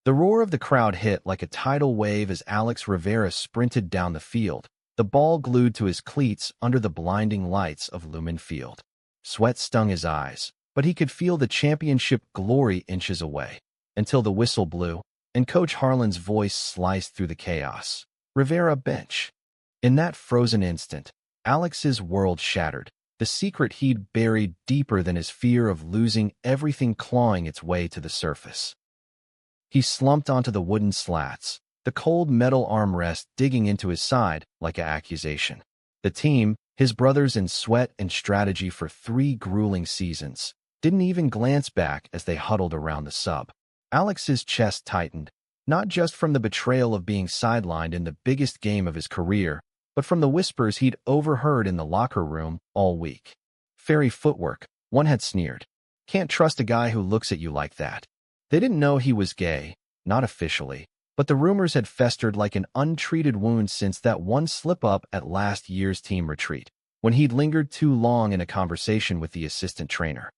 The roar of the crowd hit like a tidal wave as Alex Rivera sprinted down the field, the ball glued to his cleats under the blinding lights of Lumen Field. Sweat stung his eyes, but he could feel the championship glory inches away, until the whistle blew, and Coach Harlan's voice sliced through the chaos. Rivera bench. In that frozen instant, Alex's world shattered, the secret he'd buried deeper than his fear of losing everything clawing its way to the surface. He slumped onto the wooden slats, the cold metal armrest digging into his side like an accusation. The team, his brothers in sweat and strategy for 3 grueling seasons, didn't even glance back as they huddled around the sub. Alex's chest tightened, not just from the betrayal of being sidelined in the biggest game of his career, but from the whispers he'd overheard in the locker room all week. Fairy footwork, one had sneered. Can't trust a guy who looks at you like that. They didn't know he was gay, not officially, but the rumors had festered like an untreated wound since that one slip-up at last year's team retreat, when he'd lingered too long in a conversation with the assistant trainer.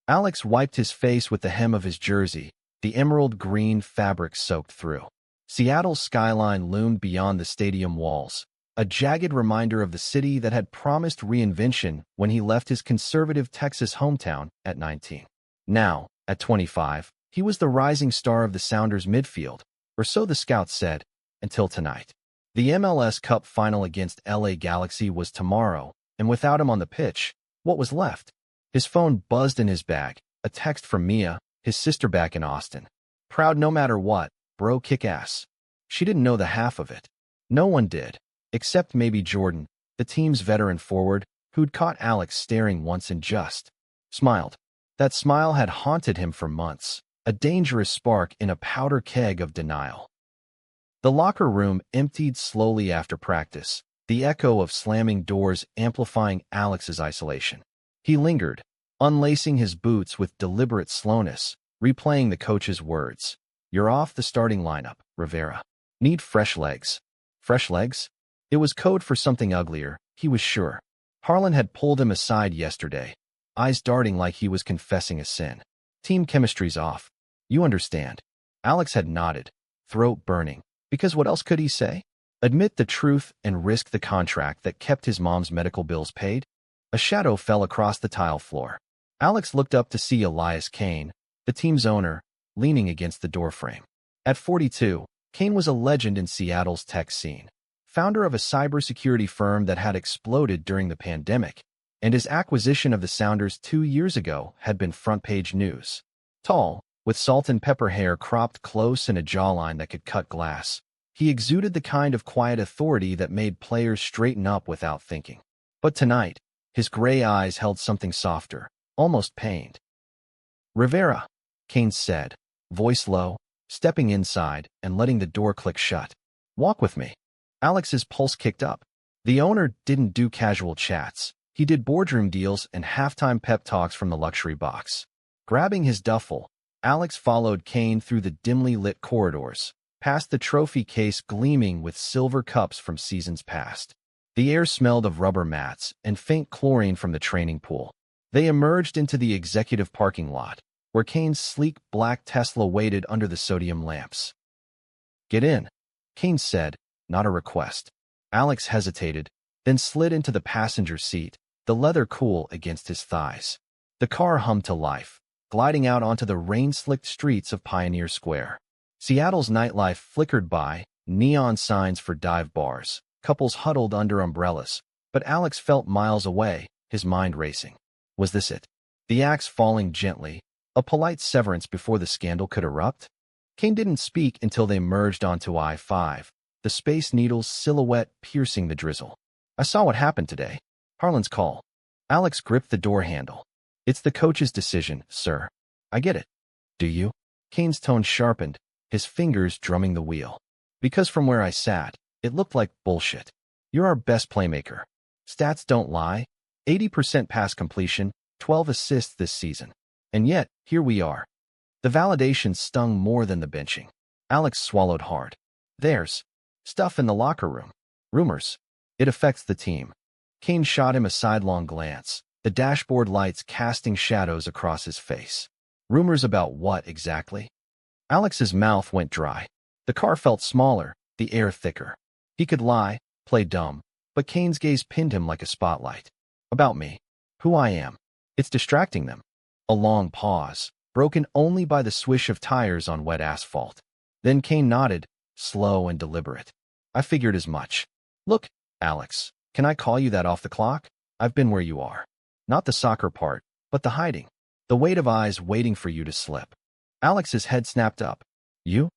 Alex wiped his face with the hem of his jersey, the emerald green fabric soaked through. Seattle's skyline loomed beyond the stadium walls, a jagged reminder of the city that had promised reinvention when he left his conservative Texas hometown at 19. Now, at 25, he was the rising star of the Sounders' midfield, or so the scouts said, until tonight. The MLS Cup final against LA Galaxy was tomorrow, and without him on the pitch, what was left? His phone buzzed in his bag, a text from Mia, his sister back in Austin. Proud no matter what, bro, kick ass. She didn't know the half of it. No one did, except maybe Jordan, the team's veteran forward, who'd caught Alex staring once and just smiled. That smile had haunted him for months, a dangerous spark in a powder keg of denial. The locker room emptied slowly after practice, the echo of slamming doors amplifying Alex's isolation. He lingered, unlacing his boots with deliberate slowness, replaying the coach's words. You're off the starting lineup, Rivera. Need fresh legs. Fresh legs? It was code for something uglier, he was sure. Harlan had pulled him aside yesterday, eyes darting like he was confessing a sin. Team chemistry's off. You understand. Alex had nodded, throat burning, because what else could he say? Admit the truth and risk the contract that kept his mom's medical bills paid? A shadow fell across the tile floor. Alex looked up to see Elias Kane, the team's owner, leaning against the doorframe. At 42, Kane was a legend in Seattle's tech scene, founder of a cybersecurity firm that had exploded during the pandemic, and his acquisition of the Sounders 2 years ago had been front-page news. Tall, with salt and pepper hair cropped close and a jawline that could cut glass, he exuded the kind of quiet authority that made players straighten up without thinking. But tonight, his gray eyes held something softer, almost pained. Rivera, Kane said, voice low, stepping inside and letting the door click shut. Walk with me. Alex's pulse kicked up. The owner didn't do casual chats. He did boardroom deals and halftime pep talks from the luxury box. Grabbing his duffel, Alex followed Kane through the dimly lit corridors, past the trophy case gleaming with silver cups from seasons past. The air smelled of rubber mats and faint chlorine from the training pool. They emerged into the executive parking lot, where Kane's sleek black Tesla waited under the sodium lamps. Get in, Kane said, not a request. Alex hesitated, then slid into the passenger seat, the leather cool against his thighs. The car hummed to life, gliding out onto the rain-slicked streets of Pioneer Square. Seattle's nightlife flickered by, neon signs for dive bars, couples huddled under umbrellas, but Alex felt miles away, his mind racing. Was this it? The axe falling gently, a polite severance before the scandal could erupt? Kane didn't speak until they merged onto I-5, the Space Needle's silhouette piercing the drizzle. I saw what happened today. Harlan's call. Alex gripped the door handle. It's the coach's decision, sir. I get it. Do you? Kane's tone sharpened, his fingers drumming the wheel. Because from where I sat, it looked like bullshit. You're our best playmaker. Stats don't lie. 80% pass completion, 12 assists this season. And yet, here we are. The validation stung more than the benching. Alex swallowed hard. There's stuff in the locker room. Rumors. It affects the team. Kane shot him a sidelong glance, the dashboard lights casting shadows across his face. Rumors about what exactly? Alex's mouth went dry. The car felt smaller, the air thicker. He could lie, play dumb, but Kane's gaze pinned him like a spotlight. About me. Who I am. It's distracting them. A long pause, broken only by the swish of tires on wet asphalt. Then Kane nodded, slow and deliberate. I figured as much. Look, Alex, can I call you that off the clock? I've been where you are. Not the soccer part, but the hiding. The weight of eyes waiting for you to slip. Alex's head snapped up. You?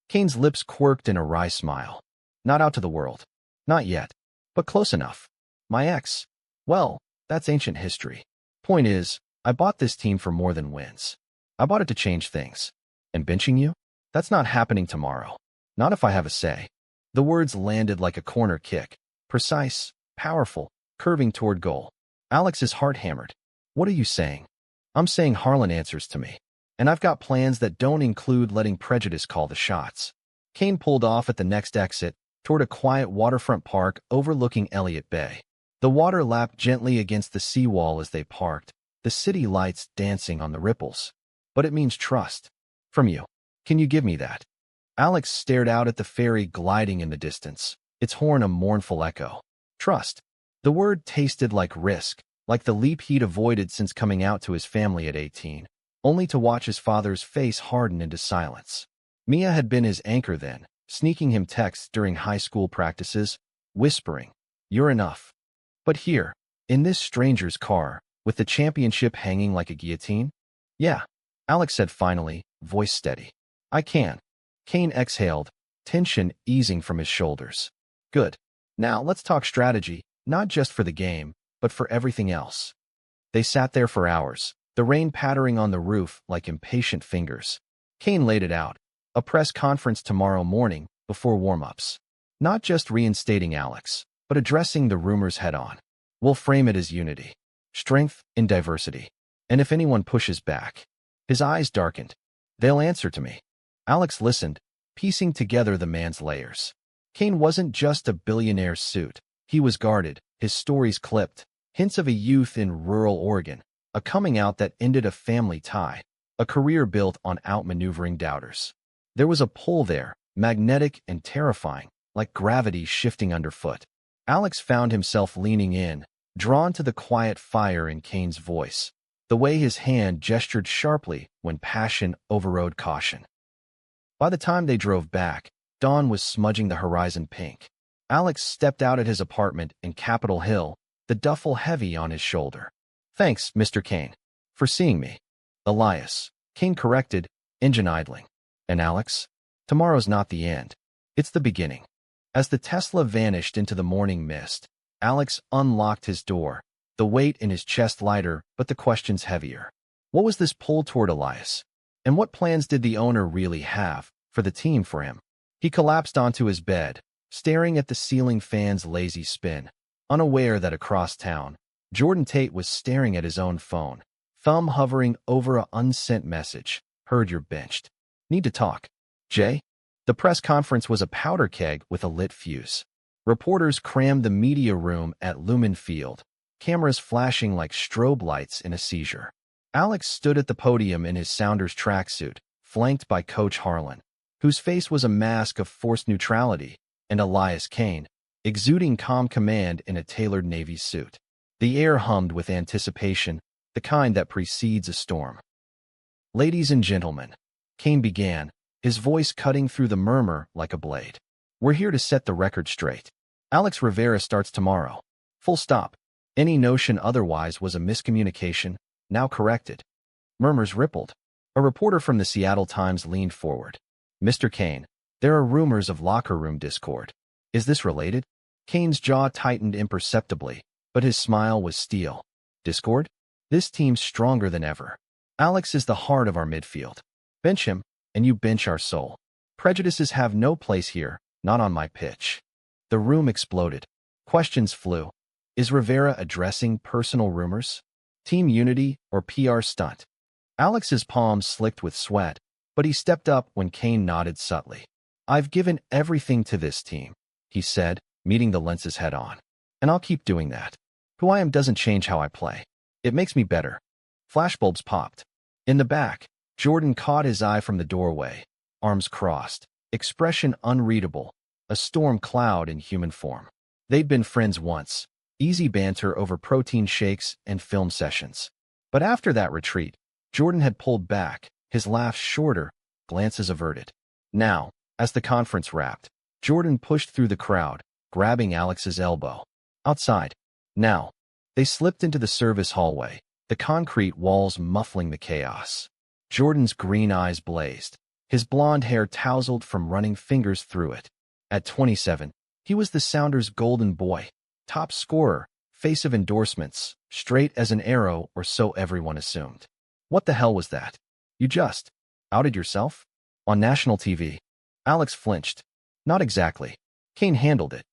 Kane's lips quirked in a wry smile. Not out to the world. Not yet. But close enough. My ex. Well, that's ancient history. Point is, I bought this team for more than wins. I bought it to change things. And benching you? That's not happening tomorrow. Not if I have a say. The words landed like a corner kick. Precise, powerful, curving toward goal. Alex's heart hammered. What are you saying? I'm saying Harlan answers to me. And I've got plans that don't include letting prejudice call the shots. Kane pulled off at the next exit, toward a quiet waterfront park overlooking Elliott Bay. The water lapped gently against the seawall as they parked, the city lights dancing on the ripples. But it means trust. From you. Can you give me that? Alex stared out at the ferry gliding in the distance, its horn a mournful echo. Trust. The word tasted like risk, like the leap he'd avoided since coming out to his family at 18, only to watch his father's face harden into silence. Mia had been his anchor then, sneaking him texts during high school practices, whispering, "You're enough." But here, in this stranger's car, with the championship hanging like a guillotine? Yeah, Alex said finally, voice steady. I can. Kane exhaled, tension easing from his shoulders. Good. Now let's talk strategy, not just for the game, but for everything else. They sat there for hours, the rain pattering on the roof like impatient fingers. Kane laid it out. A press conference tomorrow morning, before warm-ups. Not just reinstating Alex, but addressing the rumors head-on. We'll frame it as unity. Strength in diversity. And if anyone pushes back. His eyes darkened. They'll answer to me. Alex listened, piecing together the man's layers. Kane wasn't just a billionaire's suit. He was guarded, his stories clipped, hints of a youth in rural Oregon, a coming out that ended a family tie, a career built on outmaneuvering doubters. There was a pull there, magnetic and terrifying, like gravity shifting underfoot. Alex found himself leaning in, drawn to the quiet fire in Kane's voice, the way his hand gestured sharply when passion overrode caution. By the time they drove back, dawn was smudging the horizon pink. Alex stepped out at his apartment in Capitol Hill, the duffel heavy on his shoulder. Thanks, Mr. Kane, for seeing me. Elias, Kane corrected, engine idling. And Alex? Tomorrow's not the end. It's the beginning. As the Tesla vanished into the morning mist, Alex unlocked his door, the weight in his chest lighter, but the questions heavier. What was this pull toward Elias? And what plans did the owner really have for the team for him? He collapsed onto his bed, staring at the ceiling fan's lazy spin, unaware that across town, Jordan Tate was staring at his own phone, thumb hovering over an unsent message. Heard you're benched. Need to talk. Jay? The press conference was a powder keg with a lit fuse. Reporters crammed the media room at Lumen Field, cameras flashing like strobe lights in a seizure. Alex stood at the podium in his Sounders tracksuit, flanked by Coach Harlan, whose face was a mask of forced neutrality, and Elias Kane, exuding calm command in a tailored Navy suit. The air hummed with anticipation, the kind that precedes a storm. Ladies and gentlemen, Kane began, his voice cutting through the murmur like a blade. We're here to set the record straight. Alex Rivera starts tomorrow. Full stop. Any notion otherwise was a miscommunication, now corrected. Murmurs rippled. A reporter from the Seattle Times leaned forward. Mr. Kane, there are rumors of locker room discord. Is this related? Kane's jaw tightened imperceptibly, but his smile was steel. Discord? This team's stronger than ever. Alex is the heart of our midfield. Bench him, and you bench our soul. Prejudices have no place here, not on my pitch. The room exploded. Questions flew. Is Rivera addressing personal rumors? Team unity or PR stunt? Alex's palms slicked with sweat, but he stepped up when Kane nodded subtly. I've given everything to this team, he said, meeting the lenses head on. And I'll keep doing that. Who I am doesn't change how I play. It makes me better. Flashbulbs popped. In the back, Jordan caught his eye from the doorway. arms crossed, expression unreadable, a storm cloud in human form. They'd been friends once, easy banter over protein shakes and film sessions. But after that retreat, Jordan had pulled back, his laughs shorter, glances averted. Now, as the conference wrapped, Jordan pushed through the crowd, grabbing Alex's elbow. Outside. Now. They slipped into the service hallway, the concrete walls muffling the chaos. Jordan's green eyes blazed, his blonde hair tousled from running fingers through it. At 27, he was the Sounders' golden boy, top scorer, face of endorsements, straight as an arrow, or so everyone assumed. What the hell was that? You just outed yourself? On national TV. Alex flinched. Not exactly. Kane handled it.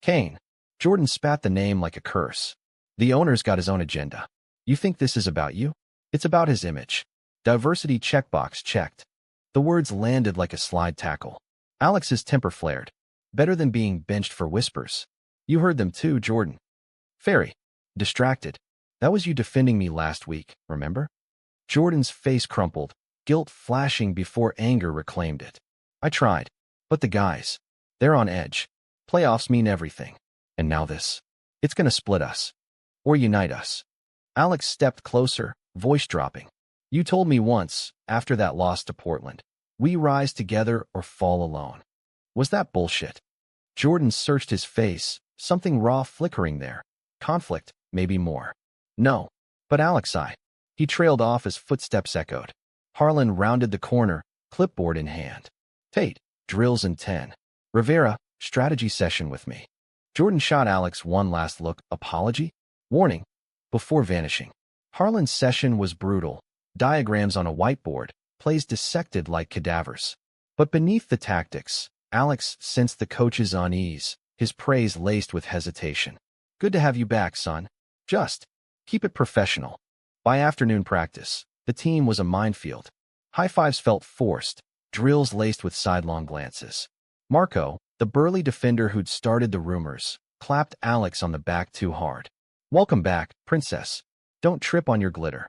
Kane. Jordan spat the name like a curse. The owner's got his own agenda. You think this is about you? It's about his image. Diversity checkbox checked. The words landed like a slide tackle. Alex's temper flared. Better than being benched for whispers. You heard them too, Jordan. Fairy. Distracted. That was you defending me last week, remember? Jordan's face crumpled, guilt flashing before anger reclaimed it. I tried. But the guys. They're on edge. Playoffs mean everything. And now this. It's gonna split us. Or unite us. Alex stepped closer, voice dropping. You told me once, after that loss to Portland, we rise together or fall alone. Was that bullshit? Jordan searched his face, something raw flickering there. Conflict, maybe more. No. But Alex, He trailed off as footsteps echoed. Harlan rounded the corner, clipboard in hand. Tate, drills in 10. Rivera, strategy session with me. Jordan shot Alex one last look. Apology? Warning. Before vanishing. Harlan's session was brutal. Diagrams on a whiteboard, plays dissected like cadavers. But beneath the tactics, Alex sensed the coach's unease, his praise laced with hesitation. Good to have you back, son. Just keep it professional. By afternoon practice, the team was a minefield. High fives felt forced, drills laced with sidelong glances. Marco, the burly defender who'd started the rumors, clapped Alex on the back too hard. Welcome back, princess. Don't trip on your glitter.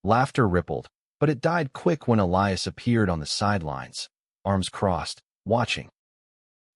Laughter rippled, but it died quick when Elias appeared on the sidelines, arms crossed, watching.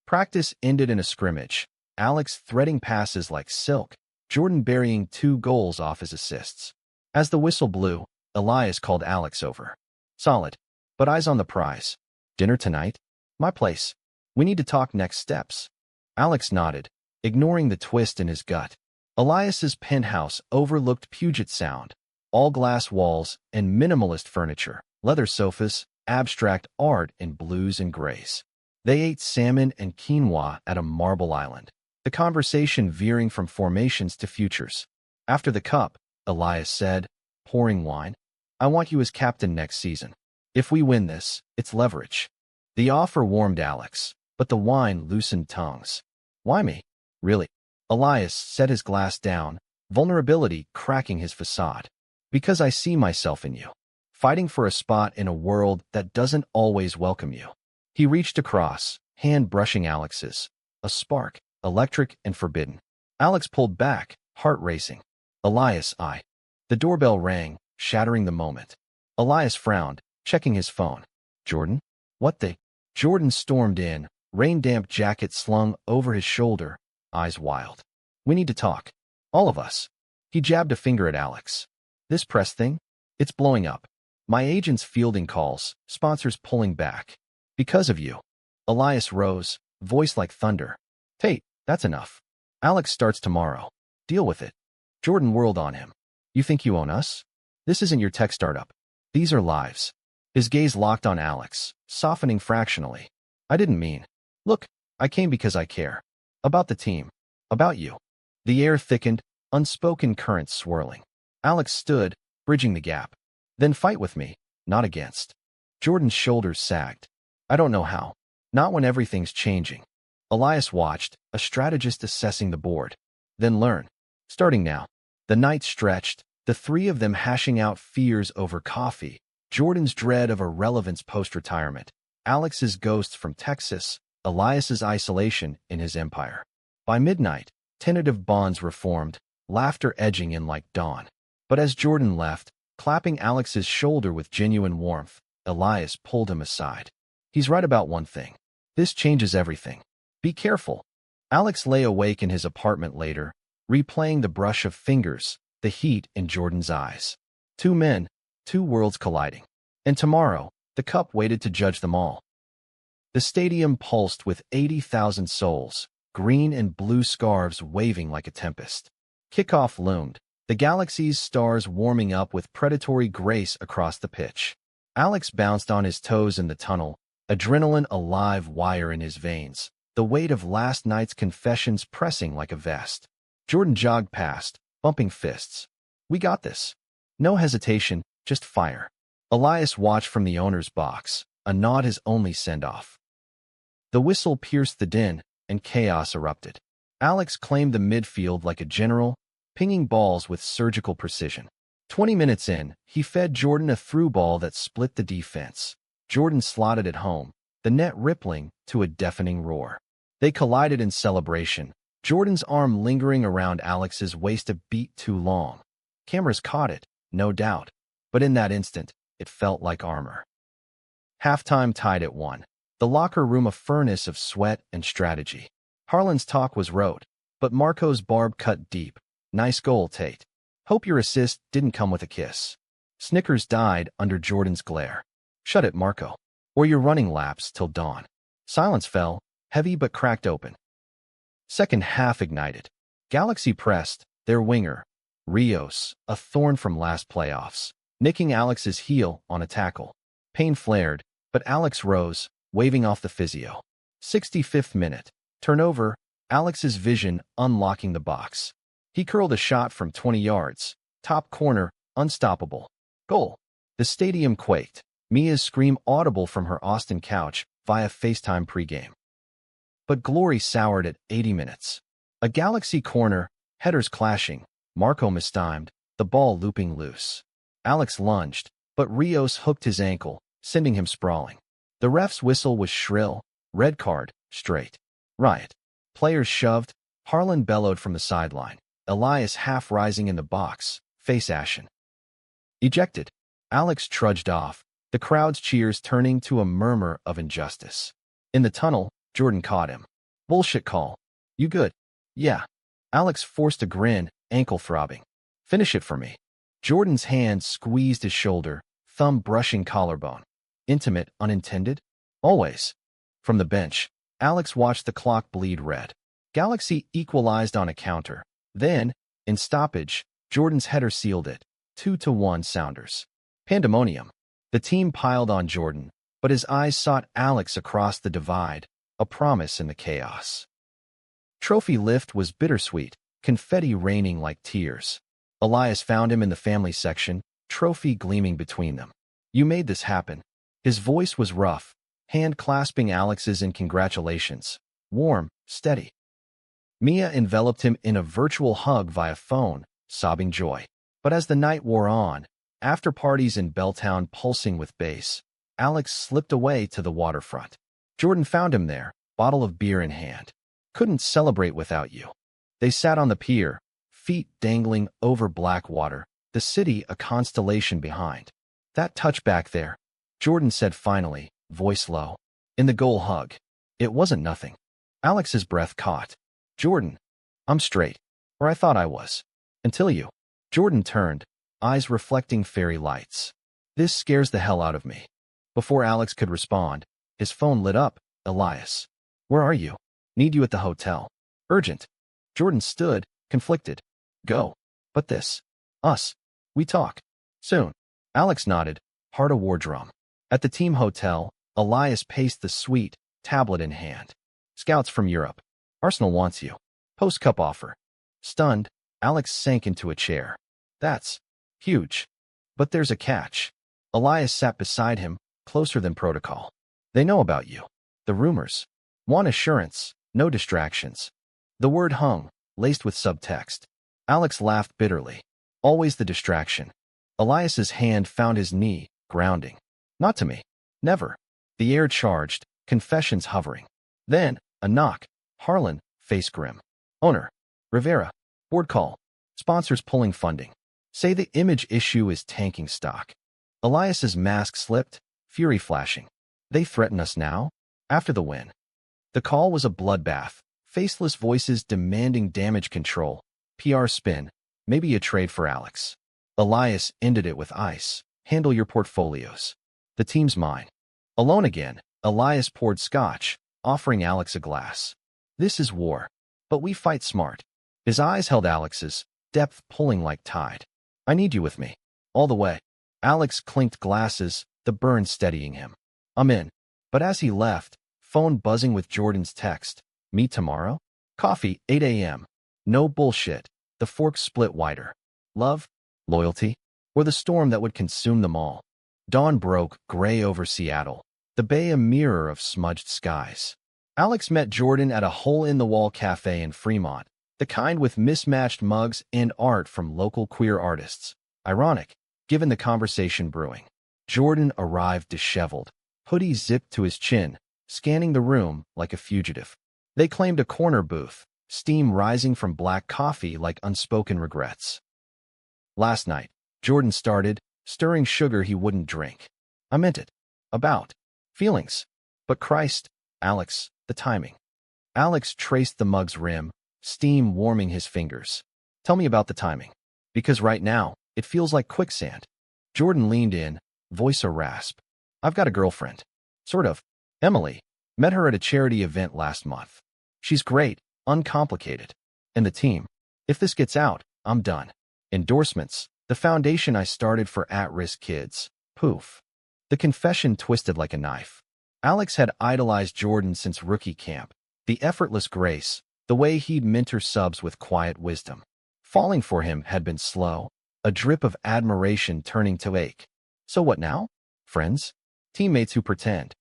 Practice ended in a scrimmage, Alex threading passes like silk, Jordan burying 2 goals off his assists. As the whistle blew, Elias called Alex over. Solid, but eyes on the prize. Dinner tonight? My place. We need to talk next steps. Alex nodded, ignoring the twist in his gut. Elias's penthouse overlooked Puget Sound, all glass walls and minimalist furniture, leather sofas, abstract art in blues and grays. They ate salmon and quinoa at a marble island, the conversation veering from formations to futures. After the cup, Elias said, pouring wine, I want you as captain next season. If we win this, it's leverage. The offer warmed Alex, but the wine loosened tongues. Why me? Really? Elias set his glass down, vulnerability cracking his facade. Because I see myself in you, fighting for a spot in a world that doesn't always welcome you. He reached across, hand brushing Alex's. A spark, electric and forbidden. Alex pulled back, heart racing. Elias, The doorbell rang, shattering the moment. Elias frowned, checking his phone. Jordan? What the? Jordan stormed in, rain-damp jacket slung over his shoulder, eyes wild. We need to talk. All of us. He jabbed a finger at Alex. This press thing? It's blowing up. My agent's fielding calls, sponsors pulling back. Because of you. Elias rose, voice like thunder. Tate, that's enough. Alex starts tomorrow. Deal with it. Jordan whirled on him. You think you own us? This isn't your tech startup. These are lives. His gaze locked on Alex, softening fractionally. I didn't mean. Look, I came because I care. About the team. About you. The air thickened, unspoken currents swirling. Alex stood, bridging the gap. Then fight with me, not against. Jordan's shoulders sagged. I don't know how. Not when everything's changing. Elias watched, a strategist assessing the board. Then learn. Starting now. The night stretched, the 3 of them hashing out fears over coffee, Jordan's dread of irrelevance post-retirement, Alex's ghosts from Texas, Elias's isolation in his empire. By midnight, tentative bonds were formed, laughter edging in like dawn. But as Jordan left, clapping Alex's shoulder with genuine warmth, Elias pulled him aside. He's right about one thing. This changes everything. Be careful. Alex lay awake in his apartment later, replaying the brush of fingers, the heat in Jordan's eyes. Two men, two worlds colliding. And tomorrow, the cup waited to judge them all. The stadium pulsed with 80,000 souls, green and blue scarves waving like a tempest. Kickoff loomed, the galaxy's stars warming up with predatory grace across the pitch. Alex bounced on his toes in the tunnel, adrenaline a live wire in his veins, the weight of last night's confessions pressing like a vest. Jordan jogged past, bumping fists. We got this. No hesitation, just fire. Elias watched from the owner's box, a nod his only send-off. The whistle pierced the din, and chaos erupted. Alex claimed the midfield like a general, pinging balls with surgical precision. 20 minutes in, he fed Jordan a through ball that split the defense. Jordan slotted it home, the net rippling to a deafening roar. They collided in celebration, Jordan's arm lingering around Alex's waist a beat too long. Cameras caught it, no doubt, but in that instant, it felt like armor. Halftime tied at 1. The locker room a furnace of sweat and strategy. Harlan's talk was rote, but Marco's barb cut deep. Nice goal, Tate. Hope your assist didn't come with a kiss. Snickers died under Jordan's glare. Shut it, Marco, or you're running laps till dawn. Silence fell, heavy but cracked open. Second half ignited. Galaxy pressed, their winger, Rios, a thorn from last playoffs, nicking Alex's heel on a tackle. Pain flared, but Alex rose, waving off the physio. 65th minute. Turnover, Alex's vision unlocking the box. He curled a shot from 20 yards. Top corner, unstoppable. Goal. The stadium quaked. Mia's scream audible from her Austin couch via FaceTime pregame. But glory soured at 80 minutes. A Galaxy corner, headers clashing, Marco mistimed, the ball looping loose. Alex lunged, but Rios hooked his ankle, sending him sprawling. The ref's whistle was shrill, red card, straight. Riot. Players shoved, Harlan bellowed from the sideline, Elias half rising in the box, face ashen. Ejected. Alex trudged off, the crowd's cheers turning to a murmur of injustice. In the tunnel, Jordan caught him. Bullshit call. You good? Yeah. Alex forced a grin, ankle throbbing. Finish it for me. Jordan's hand squeezed his shoulder, thumb brushing collarbone. Intimate, unintended? Always. From the bench, Alex watched the clock bleed red. Galaxy equalized on a counter. Then, in stoppage, Jordan's header sealed it. 2-1 Sounders. Pandemonium. The team piled on Jordan, but his eyes sought Alex across the divide, a promise in the chaos. Trophy lift was bittersweet, confetti raining like tears. Elias found him in the family section, trophy gleaming between them. You made this happen. His voice was rough, hand clasping Alex's in congratulations. Warm, steady. Mia enveloped him in a virtual hug via phone, sobbing joy. But as the night wore on, after parties in Belltown pulsing with bass, Alex slipped away to the waterfront. Jordan found him there, bottle of beer in hand. Couldn't celebrate without you. They sat on the pier, feet dangling over black water, the city a constellation behind. That touch back there, Jordan said finally, voice low. In the goal hug. It wasn't nothing. Alex's breath caught. Jordan, I'm straight. Or I thought I was. Until you. Jordan turned, eyes reflecting fairy lights. This scares the hell out of me. Before Alex could respond, his phone lit up. Elias. Where are you? Need you at the hotel. Urgent. Jordan stood, conflicted. Go. But this. Us. We talk. Soon. Alex nodded, heart a war drum. At the team hotel, Elias paced the suite, tablet in hand. Scouts from Europe. Arsenal wants you. Post-cup offer. Stunned, Alex sank into a chair. That's huge. But there's a catch. Elias sat beside him, closer than protocol. They know about you. The rumors. Want assurance, no distractions. The word hung, laced with subtext. Alex laughed bitterly. Always the distraction. Elias's hand found his knee, grounding. Not to me. Never. The air charged, confessions hovering. Then, a knock. Harlan, face grim. Owner. Rivera. Board call. Sponsors pulling funding. Say the image issue is tanking stock. Elias's mask slipped, fury flashing. They threaten us now? After the win. The call was a bloodbath, faceless voices demanding damage control, PR spin, maybe a trade for Alex. Elias ended it with ice. Handle your portfolios. The team's mine. Alone again, Elias poured scotch, offering Alex a glass. This is war. But we fight smart. His eyes held Alex's, depth pulling like tide. I need you with me. All the way. Alex clinked glasses, the burn steadying him. I'm in. But as he left, phone buzzing with Jordan's text. Meet tomorrow? Coffee, 8 a.m. No bullshit. The forks split wider. Love? Loyalty? Or the storm that would consume them all? Dawn broke, gray over Seattle. The bay a mirror of smudged skies. Alex met Jordan at a hole-in-the-wall cafe in Fremont, the kind with mismatched mugs and art from local queer artists. Ironic, given the conversation brewing. Jordan arrived disheveled, hoodie zipped to his chin, scanning the room like a fugitive. They claimed a corner booth, steam rising from black coffee like unspoken regrets. Last night, Jordan started, stirring sugar he wouldn't drink. I meant it. About. Feelings. But Christ, Alex, the timing. Alex traced the mug's rim, steam warming his fingers. Tell me about the timing. Because right now, it feels like quicksand. Jordan leaned in, voice a rasp. I've got a girlfriend. Sort of. Emily. Met her at a charity event last month. She's great, uncomplicated. And the team. If this gets out, I'm done. Endorsements. The foundation I started for at-risk kids. Poof. The confession twisted like a knife. Alex had idolized Jordan since rookie camp. The effortless grace, the way he'd mentor subs with quiet wisdom. Falling for him had been slow, a drip of admiration turning to ache. So what now? Friends? Teammates who pretend.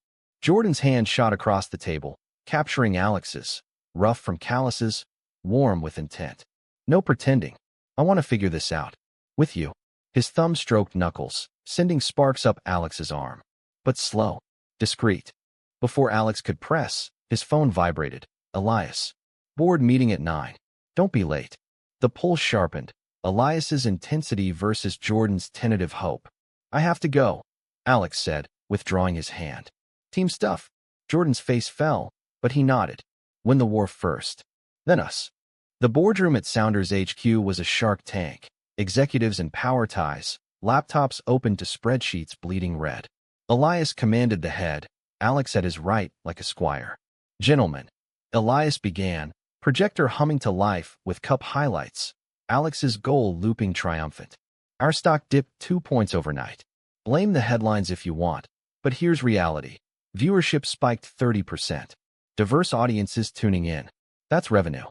Jordan's hand shot across the table, capturing Alex's, rough from calluses, warm with intent. No pretending. I want to figure this out. With you. His thumb stroked knuckles, sending sparks up Alex's arm. But slow. Discreet. Before Alex could press, his phone vibrated. Elias. Board meeting at 9. Don't be late. The pull sharpened. Elias's intensity versus Jordan's tentative hope. I have to go, Alex said, withdrawing his hand. Team stuff. Jordan's face fell, but he nodded. Win the war first. Then us. The boardroom at Sounders HQ was a shark tank. Executives in power ties, laptops open to spreadsheets bleeding red. Elias commanded the head, Alex at his right like a squire. Gentlemen. Elias began, projector humming to life with cup highlights. Alex's goal looping triumphant. Our stock dipped 2 points overnight. Blame the headlines if you want, but here's reality. Viewership spiked 30%. Diverse audiences tuning in. That's revenue.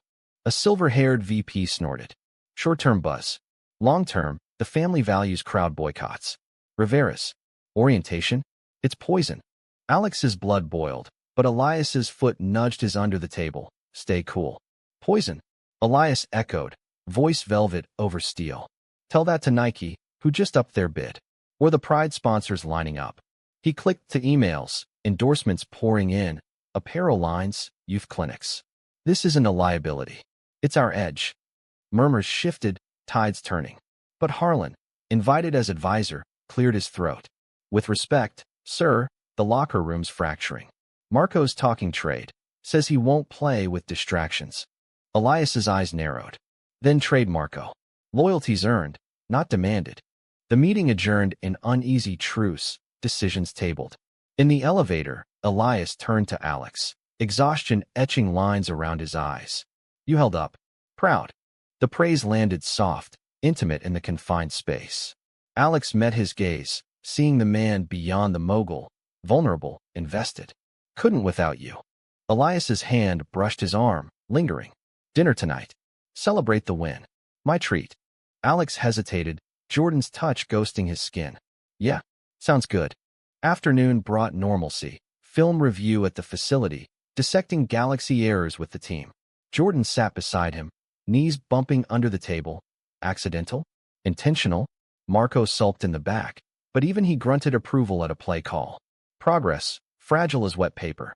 A silver-haired VP snorted. Short-term buzz. Long-term, the family values crowd boycotts. Rivera's. Orientation? It's poison. Alex's blood boiled, but Elias's foot nudged his under the table. Stay cool. Poison. Elias echoed, voice velvet over steel. Tell that to Nike, who just upped their bid. Or the Pride sponsors lining up. He clicked to emails, endorsements pouring in, apparel lines, youth clinics. This isn't a liability. It's our edge. Murmurs shifted, tides turning. But Harlan, invited as advisor, cleared his throat. With respect, sir, the locker room's fracturing. Marco's talking trade. Says he won't play with distractions. Elias's eyes narrowed. Then trade Marco. Loyalties earned, not demanded. The meeting adjourned in uneasy truce, decisions tabled. In the elevator, Elias turned to Alex, exhaustion etching lines around his eyes. You held up. Proud. The praise landed soft, intimate in the confined space. Alex met his gaze, seeing the man beyond the mogul, vulnerable, invested. Couldn't without you. Elias's hand brushed his arm, lingering. Dinner tonight. Celebrate the win. My treat. Alex hesitated, Jordan's touch ghosting his skin. Yeah, sounds good. Afternoon brought normalcy. Film review at the facility, dissecting galaxy errors with the team. Jordan sat beside him, knees bumping under the table. Accidental? Intentional? Marco sulked in the back, but even he grunted approval at a play call. Progress, fragile as wet paper.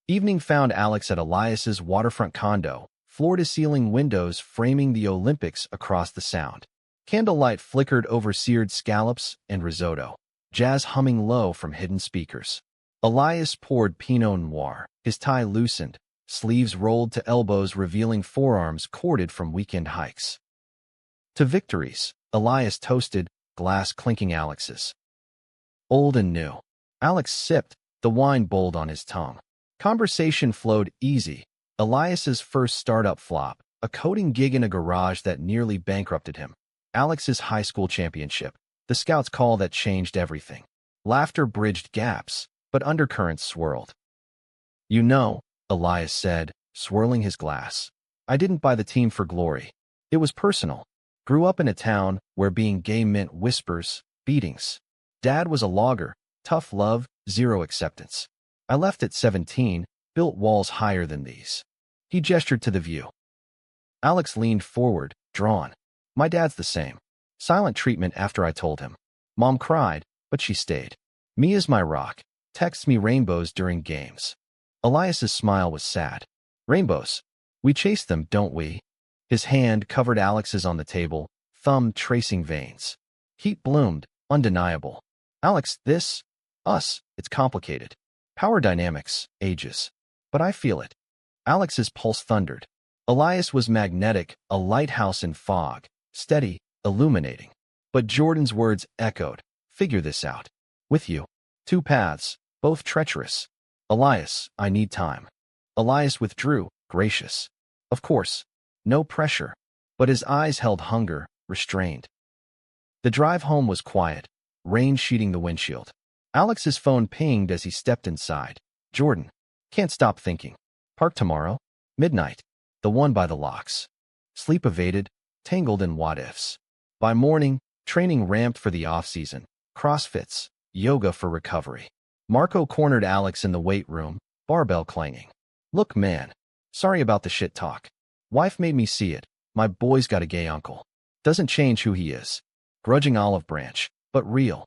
Evening found Alex at Elias's waterfront condo, floor-to-ceiling windows framing the Olympics across the sound. Candlelight flickered over seared scallops and risotto, jazz humming low from hidden speakers. Elias poured Pinot Noir, his tie loosened, sleeves rolled to elbows revealing forearms corded from weekend hikes. To victories, Elias toasted, glass clinking Alex's. Old and new. Alex sipped, the wine bowled on his tongue. Conversation flowed easy. Elias's first startup flop, a coding gig in a garage that nearly bankrupted him. Alex's high school championship, the scouts' call that changed everything. Laughter bridged gaps, but undercurrents swirled. You know, Elias said, swirling his glass. I didn't buy the team for glory. It was personal. Grew up in a town where being gay meant whispers, beatings. Dad was a logger, tough love, zero acceptance. I left at 17, built walls higher than these. He gestured to the view. Alex leaned forward, drawn. My dad's the same. Silent treatment after I told him. Mom cried, but she stayed. Mia's my rock. Texts me rainbows during games. Elias's smile was sad. Rainbows. We chase them, don't we? His hand covered Alex's on the table, thumb tracing veins. Heat bloomed, undeniable. Alex, this? Us, it's complicated. Power dynamics, ages. But I feel it. Alex's pulse thundered. Elias was magnetic, a lighthouse in fog, steady, illuminating. But Jordan's words echoed. Figure this out. With you. Two paths, both treacherous. Elias, I need time. Elias withdrew, gracious. Of course. No pressure. But his eyes held hunger, restrained. The drive home was quiet, rain sheeting the windshield. Alex's phone pinged as he stepped inside. Jordan. Can't stop thinking. Park tomorrow? Midnight. The one by the locks. Sleep evaded, tangled in what-ifs. By morning, training ramped for the off-season. CrossFits, yoga for recovery. Marco cornered Alex in the weight room, barbell clanging. Look, man. Sorry about the shit talk. Wife made me see it. My boy's got a gay uncle. Doesn't change who he is. Grudging olive branch, but real.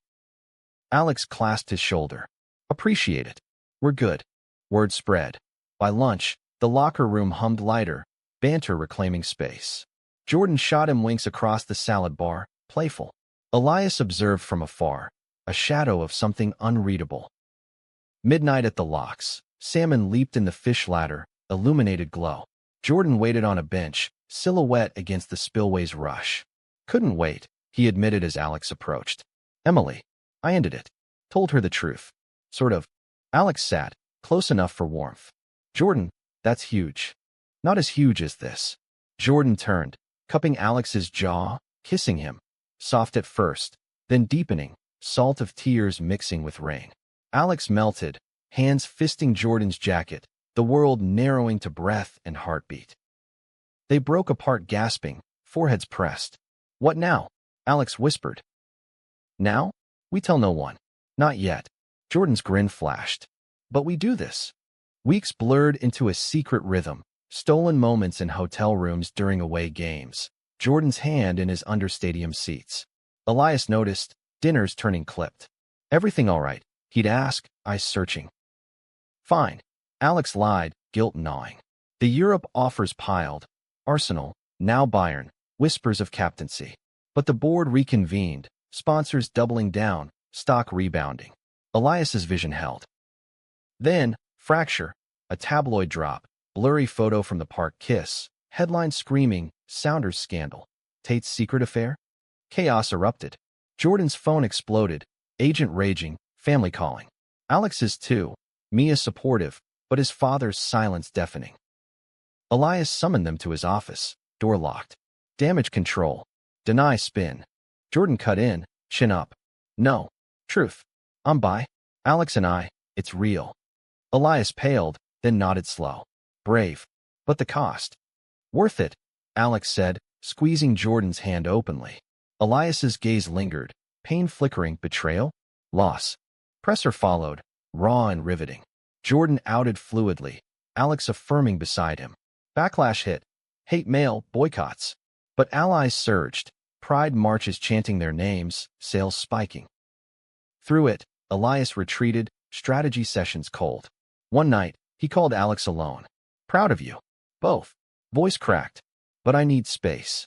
Alex clasped his shoulder. Appreciate it. We're good. Word spread. By lunch, the locker room hummed lighter, banter reclaiming space. Jordan shot him winks across the salad bar, playful. Elias observed from afar, a shadow of something unreadable. Midnight at the locks. Salmon leaped in the fish ladder, illuminated glow. Jordan waited on a bench, silhouette against the spillway's rush. Couldn't wait, he admitted as Alex approached. Emily. I ended it. Told her the truth. Sort of. Alex sat, close enough for warmth. Jordan, that's huge. Not as huge as this. Jordan turned, cupping Alex's jaw, kissing him. Soft at first, then deepening, salt of tears mixing with rain. Alex melted, hands fisting Jordan's jacket, the world narrowing to breath and heartbeat. They broke apart gasping, foreheads pressed. What now? Alex whispered. Now? We tell no one. Not yet. Jordan's grin flashed. But we do this. Weeks blurred into a secret rhythm, stolen moments in hotel rooms during away games, Jordan's hand in his understadium seats. Elias noticed, dinners turning clipped. Everything all right? He'd ask, eyes searching. Fine. Alex lied, guilt gnawing. The Europe offers piled. Arsenal, now Bayern, whispers of captaincy. But the board reconvened, sponsors doubling down, stock rebounding. Elias's vision held. Then, fracture, a tabloid drop, blurry photo from the park kiss, headline screaming, Sounders scandal. Tate's secret affair? Chaos erupted. Jordan's phone exploded, agent raging, family calling. Alex's too, Mia supportive, but his father's silence deafening. Elias summoned them to his office, door locked. Damage control. Deny spin. Jordan cut in, chin up. No. Truth. I'm by. Alex and I, it's real. Elias paled, then nodded slow. Brave. But the cost. Worth it, Alex said, squeezing Jordan's hand openly. Elias's gaze lingered, pain flickering, betrayal? Loss. Presser followed, raw and riveting. Jordan outed fluidly, Alex affirming beside him. Backlash hit. Hate mail, boycotts. But allies surged, pride marches chanting their names, sales spiking. Through it, Elias retreated, strategy sessions cold. One night, he called Alex alone. Proud of you. Both. Voice cracked. But I need space.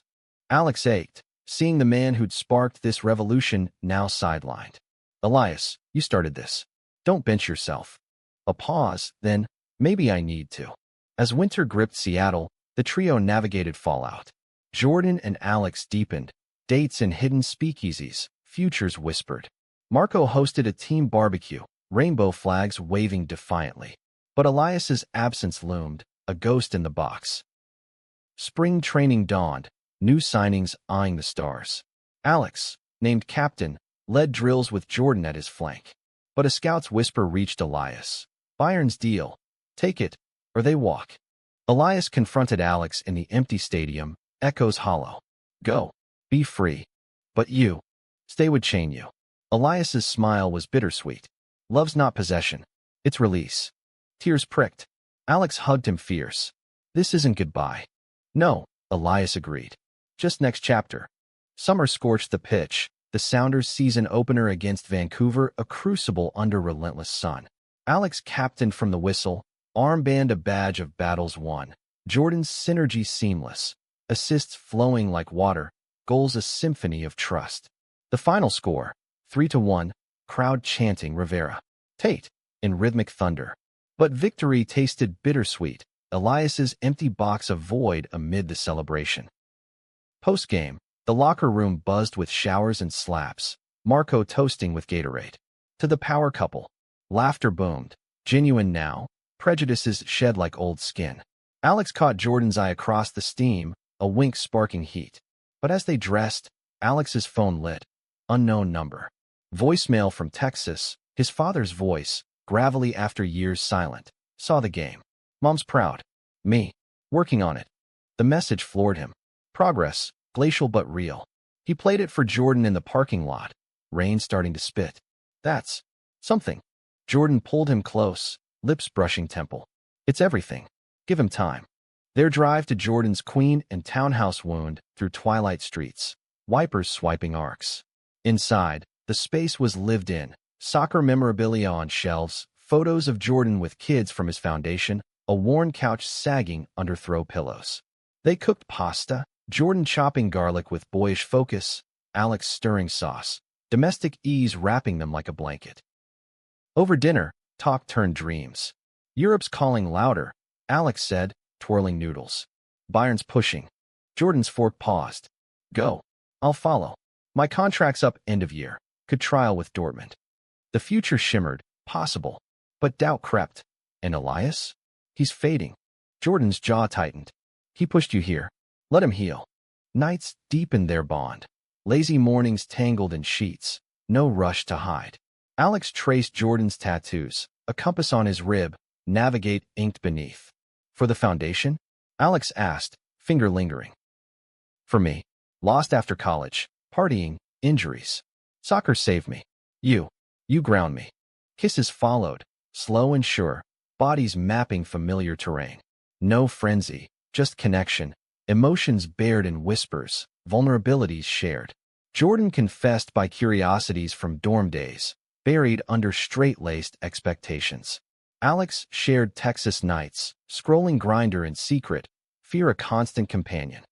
Alex ached, seeing the man who'd sparked this revolution now sidelined. Elias, you started this. Don't bench yourself. A pause, then, maybe I need to. As winter gripped Seattle, the trio navigated fallout. Jordan and Alex deepened, dates in hidden speakeasies, futures whispered. Marco hosted a team barbecue, rainbow flags waving defiantly. But Elias's absence loomed, a ghost in the box. Spring training dawned, new signings eyeing the stars. Alex, named captain, led drills with Jordan at his flank. But a scout's whisper reached Elias. Bayern's deal. Take it, or they walk. Elias confronted Alex in the empty stadium, echoes hollow. Go. Be free. But you. Stay would chain you. Elias's smile was bittersweet. Love's not possession. It's release. Tears pricked. Alex hugged him fierce. This isn't goodbye. No, Elias agreed. Just next chapter. Summer scorched the pitch, the Sounders' season opener against Vancouver a crucible under relentless sun. Alex captained from the whistle, armband a badge of battles won. Jordan's synergy seamless, assists flowing like water, goals a symphony of trust. The final score, 3-1, crowd chanting Rivera. Tate, in rhythmic thunder. But victory tasted bittersweet, Elias's empty box a void amid the celebration. Post-game, the locker room buzzed with showers and slaps, Marco toasting with Gatorade. To the power couple, laughter boomed, genuine now, prejudices shed like old skin. Alex caught Jordan's eye across the steam, a wink sparking heat. But as they dressed, Alex's phone lit. Unknown number. Voicemail from Texas, his father's voice, gravelly after years silent. Saw the game. Mom's proud. Me. Working on it. The message floored him. Progress, glacial but real. He played it for Jordan in the parking lot. Rain starting to spit. That's something. Jordan pulled him close, lips brushing temple. It's everything. Give him time. Their drive to Jordan's Queen and townhouse wound through twilight streets. Wipers swiping arcs. Inside, the space was lived in. Soccer memorabilia on shelves, photos of Jordan with kids from his foundation, a worn couch sagging under throw pillows. They cooked pasta, Jordan chopping garlic with boyish focus, Alex stirring sauce, domestic ease wrapping them like a blanket. Over dinner, talk turned dreams. Europe's calling louder, Alex said, twirling noodles. Bayern's pushing. Jordan's fork paused. Go. I'll follow. My contract's up end of year. Could trial with Dortmund. The future shimmered, possible. But doubt crept. And Elias? He's fading. Jordan's jaw tightened. He pushed you here. Let him heal. Nights deepened their bond. Lazy mornings tangled in sheets. No rush to hide. Alex traced Jordan's tattoos, a compass on his rib, navigate inked beneath. For the foundation? Alex asked, finger lingering. For me. Lost after college. Partying. Injuries. Soccer saved me. You ground me. Kisses followed, slow and sure, bodies mapping familiar terrain. No frenzy, just connection, emotions bared in whispers, vulnerabilities shared. Jordan confessed by curiosities from dorm days, buried under straight-laced expectations. Alex shared Texas nights, scrolling Grindr in secret, fear a constant companion.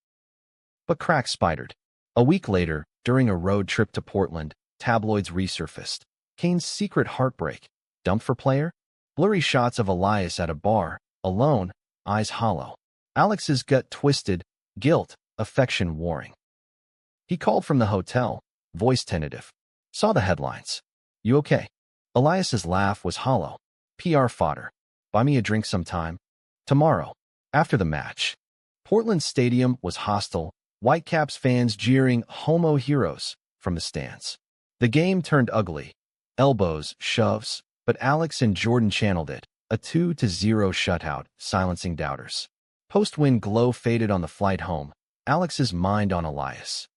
But cracks spidered. A week later, during a road trip to Portland, tabloids resurfaced. Kane's secret heartbreak. Dumped for player? Blurry shots of Elias at a bar, alone, eyes hollow. Alex's gut twisted, guilt, affection warring. He called from the hotel, voice tentative. Saw the headlines. You okay? Elias's laugh was hollow. PR fodder. Buy me a drink sometime. Tomorrow. After the match. Portland Stadium was hostile, Whitecaps fans jeering homo heroes from the stands. The game turned ugly. Elbows, shoves, but Alex and Jordan channeled it. A 2-0 shutout, silencing doubters. Post-win glow faded on the flight home, Alex's mind on Elias.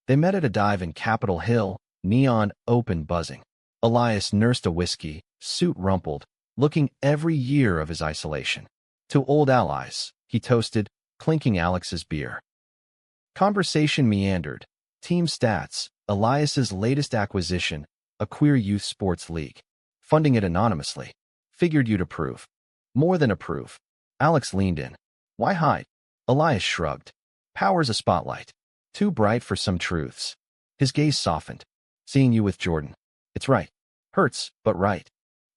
They met at a dive in Capitol Hill, neon open buzzing. Elias nursed a whiskey, suit rumpled, looking every year of his isolation. To old allies, he toasted, clinking Alex's beer. Conversation meandered. Team stats, Elias's latest acquisition, a queer youth sports league. Funding it anonymously. Figured you'd approve. More than approve. Alex leaned in. Why hide? Elias shrugged. Power's a spotlight. Too bright for some truths. His gaze softened. Seeing you with Jordan. It's right. Hurts, but right.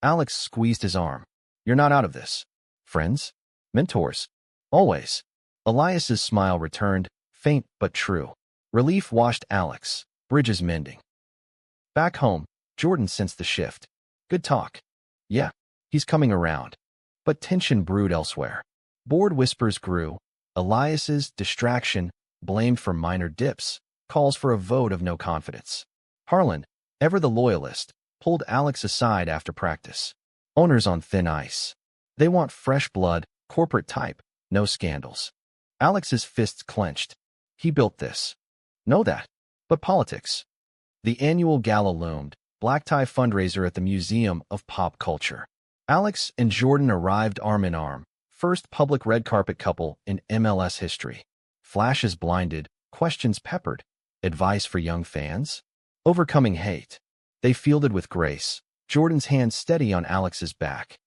Alex squeezed his arm. You're not out of this. Friends? Mentors? Always. Elias's smile returned, faint but true. Relief washed Alex, bridges mending. Back home, Jordan sensed the shift. Good talk. Yeah, he's coming around. But tension brewed elsewhere. Bored whispers grew. Elias's distraction, blamed for minor dips, calls for a vote of no confidence. Harlan, ever the loyalist, pulled Alex aside after practice. Owners on thin ice. They want fresh blood, corporate type, no scandals. Alex's fists clenched. He built this. Know that. But politics. The annual gala loomed, black tie fundraiser at the Museum of Pop Culture. Alex and Jordan arrived arm in arm, first public red carpet couple in MLS history. Flashes blinded, questions peppered. Advice for young fans? Overcoming hate. They fielded with grace, Jordan's hand steady on Alex's back.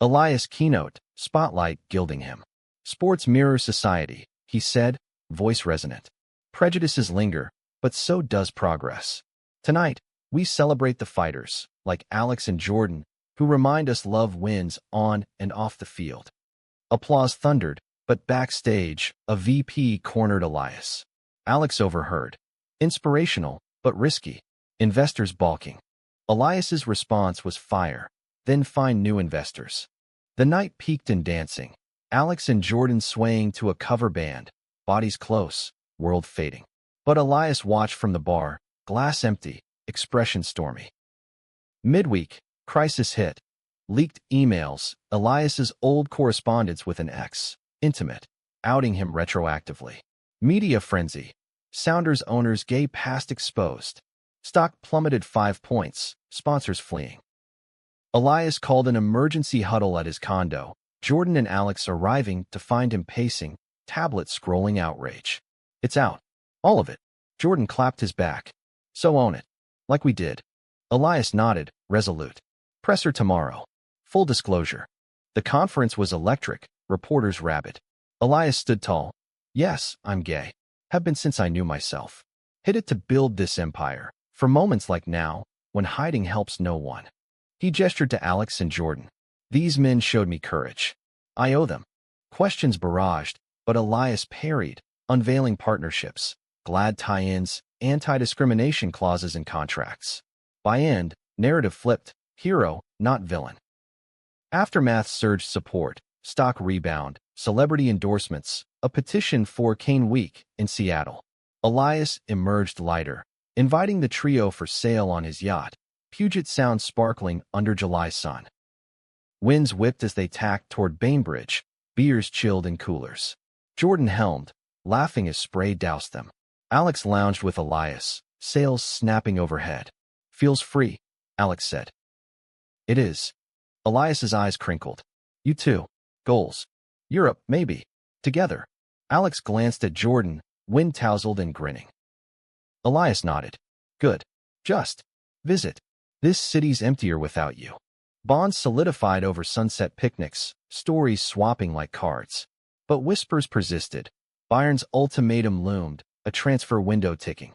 Elias keynote, spotlight gilding him. Sports mirror society, he said, voice resonant. Prejudices linger, but so does progress. Tonight, we celebrate the fighters, like Alex and Jordan, who remind us love wins on and off the field. Applause thundered, but backstage, a VP cornered Elias. Alex overheard. Inspirational, but risky. Investors balking. Elias's response was fire, then find new investors. The night peaked in dancing. Alex and Jordan swaying to a cover band, bodies close, world fading. But Elias watched from the bar, glass empty, expression stormy. Midweek, crisis hit. Leaked emails, Elias's old correspondence with an ex, intimate, outing him retroactively. Media frenzy. Sounders owners gay past exposed. Stock plummeted 5 points, sponsors fleeing. Elias called an emergency huddle at his condo, Jordan and Alex arriving to find him pacing, tablet scrolling outrage. It's out. All of it. Jordan clapped his back. So own it. Like we did. Elias nodded, resolute. Presser tomorrow. Full disclosure. The conference was electric, reporters rabid. Elias stood tall. Yes, I'm gay. Have been since I knew myself. Hit it to build this empire. For moments like now, when hiding helps no one. He gestured to Alex and Jordan. These men showed me courage. I owe them. Questions barraged, but Elias parried, unveiling partnerships, glad tie-ins, anti-discrimination clauses in contracts. By end, narrative flipped, hero, not villain. Aftermath surged support, stock rebound, celebrity endorsements, a petition for Kane Week in Seattle. Elias emerged lighter, inviting the trio for sail on his yacht, Puget Sound sparkling under July sun. Winds whipped as they tacked toward Bainbridge, beers chilled in coolers. Jordan helmed, laughing as spray doused them. Alex lounged with Elias, sails snapping overhead. Feels free, Alex said. It is. Elias's eyes crinkled. You too. Goals. Europe, maybe. Together. Alex glanced at Jordan, wind-tousled and grinning. Elias nodded. Good. Just. Visit. This city's emptier without you. Bonds solidified over sunset picnics, stories swapping like cards. But whispers persisted. Bayern's ultimatum loomed, a transfer window ticking.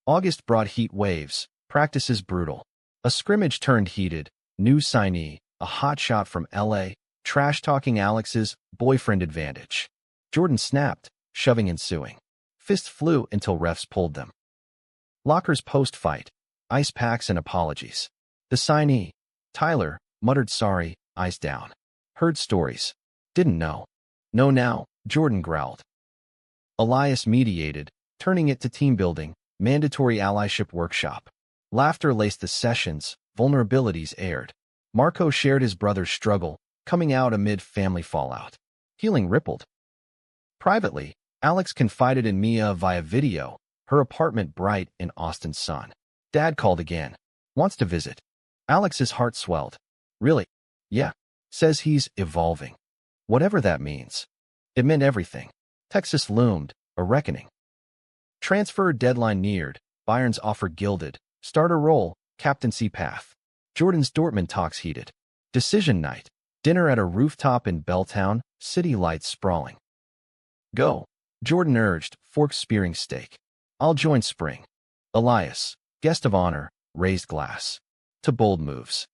August brought heat waves, practices brutal. A scrimmage turned heated, new signee, a hotshot from LA, trash-talking Alex's boyfriend advantage. Jordan snapped, shoving ensuing. Fists flew until refs pulled them. Lockers post-fight, ice packs and apologies. The signee, Tyler, muttered sorry, eyes down. Heard stories. Didn't know. Know now, Jordan growled. Elias mediated, turning it to team building, mandatory allyship workshop. Laughter laced the sessions, vulnerabilities aired. Marco shared his brother's struggle, coming out amid family fallout. Healing rippled. Privately, Alex confided in Mia via video, her apartment bright in Austin's sun. Dad called again. Wants to visit. Alex's heart swelled. Really? Yeah. Says he's evolving. Whatever that means. It meant everything. Texas loomed, a reckoning. Transfer deadline neared, Bayern's offer gilded, starter role, captaincy path. Jordan's Dortmund talks heated. Decision night, dinner at a rooftop in Belltown, city lights sprawling. Go, Jordan urged, fork spearing steak. I'll join Spring. Elias, guest of honor, raised glass. To bold moves.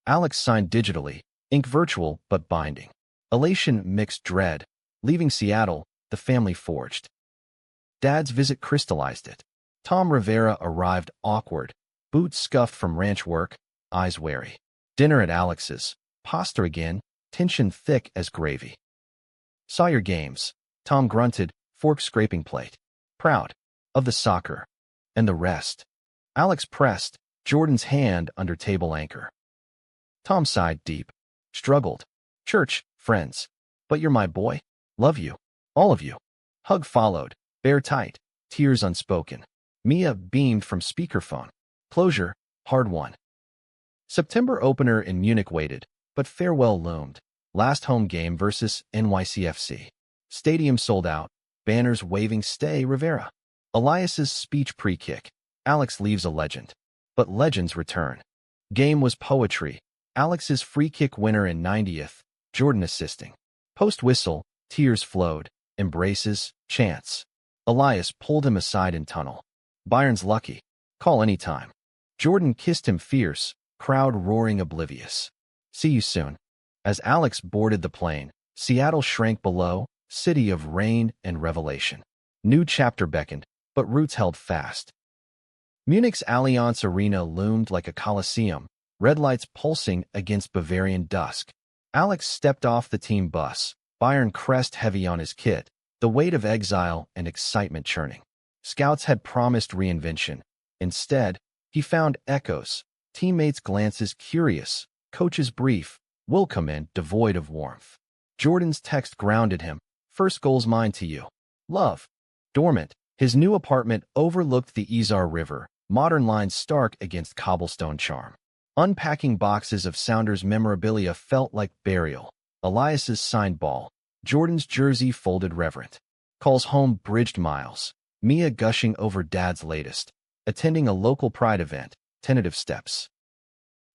Alex signed digitally, ink virtual but binding. Elation mixed dread. Leaving Seattle, the family forged. Dad's visit crystallized it. Tom Rivera arrived awkward, boots scuffed from ranch work, eyes wary. Dinner at Alex's, pasta again, tension thick as gravy. Saw your games, Tom grunted, fork scraping plate. Proud of the soccer. And the rest. Alex pressed Jordan's hand under table anchor. Tom sighed deep. Struggled. Church, friends. But you're my boy. Love you. All of you. Hug followed. Bear tight. Tears unspoken. Mia beamed from speakerphone. Closure, hard won. September opener in Munich waited, but farewell loomed. Last home game versus NYCFC. Stadium sold out. Banners waving stay Rivera. Elias's speech pre-kick. Alex leaves a legend. But legends return. Game was poetry. Alex's free kick winner in 90th. Jordan assisting. Post-whistle, tears flowed. Embraces, chants. Elias pulled him aside in tunnel. Bayern's lucky. Call anytime. Jordan kissed him fierce, crowd roaring oblivious. See you soon. As Alex boarded the plane, Seattle shrank below, city of rain and revelation. New chapter beckoned, but roots held fast. Munich's Allianz Arena loomed like a coliseum, red lights pulsing against Bavarian dusk. Alex stepped off the team bus, Bayern crest heavy on his kit, the weight of exile and excitement churning. Scouts had promised reinvention. Instead, he found echoes, teammates' glances curious, coach's brief, will come in devoid of warmth. Jordan's text grounded him. First goal's mine to you. Love. Dormant. His new apartment overlooked the Isar River, modern lines stark against cobblestone charm. Unpacking boxes of Sounders memorabilia felt like burial. Elias's signed ball. Jordan's jersey folded reverent. Calls home bridged miles. Mia gushing over Dad's latest. Attending a local pride event. Tentative steps.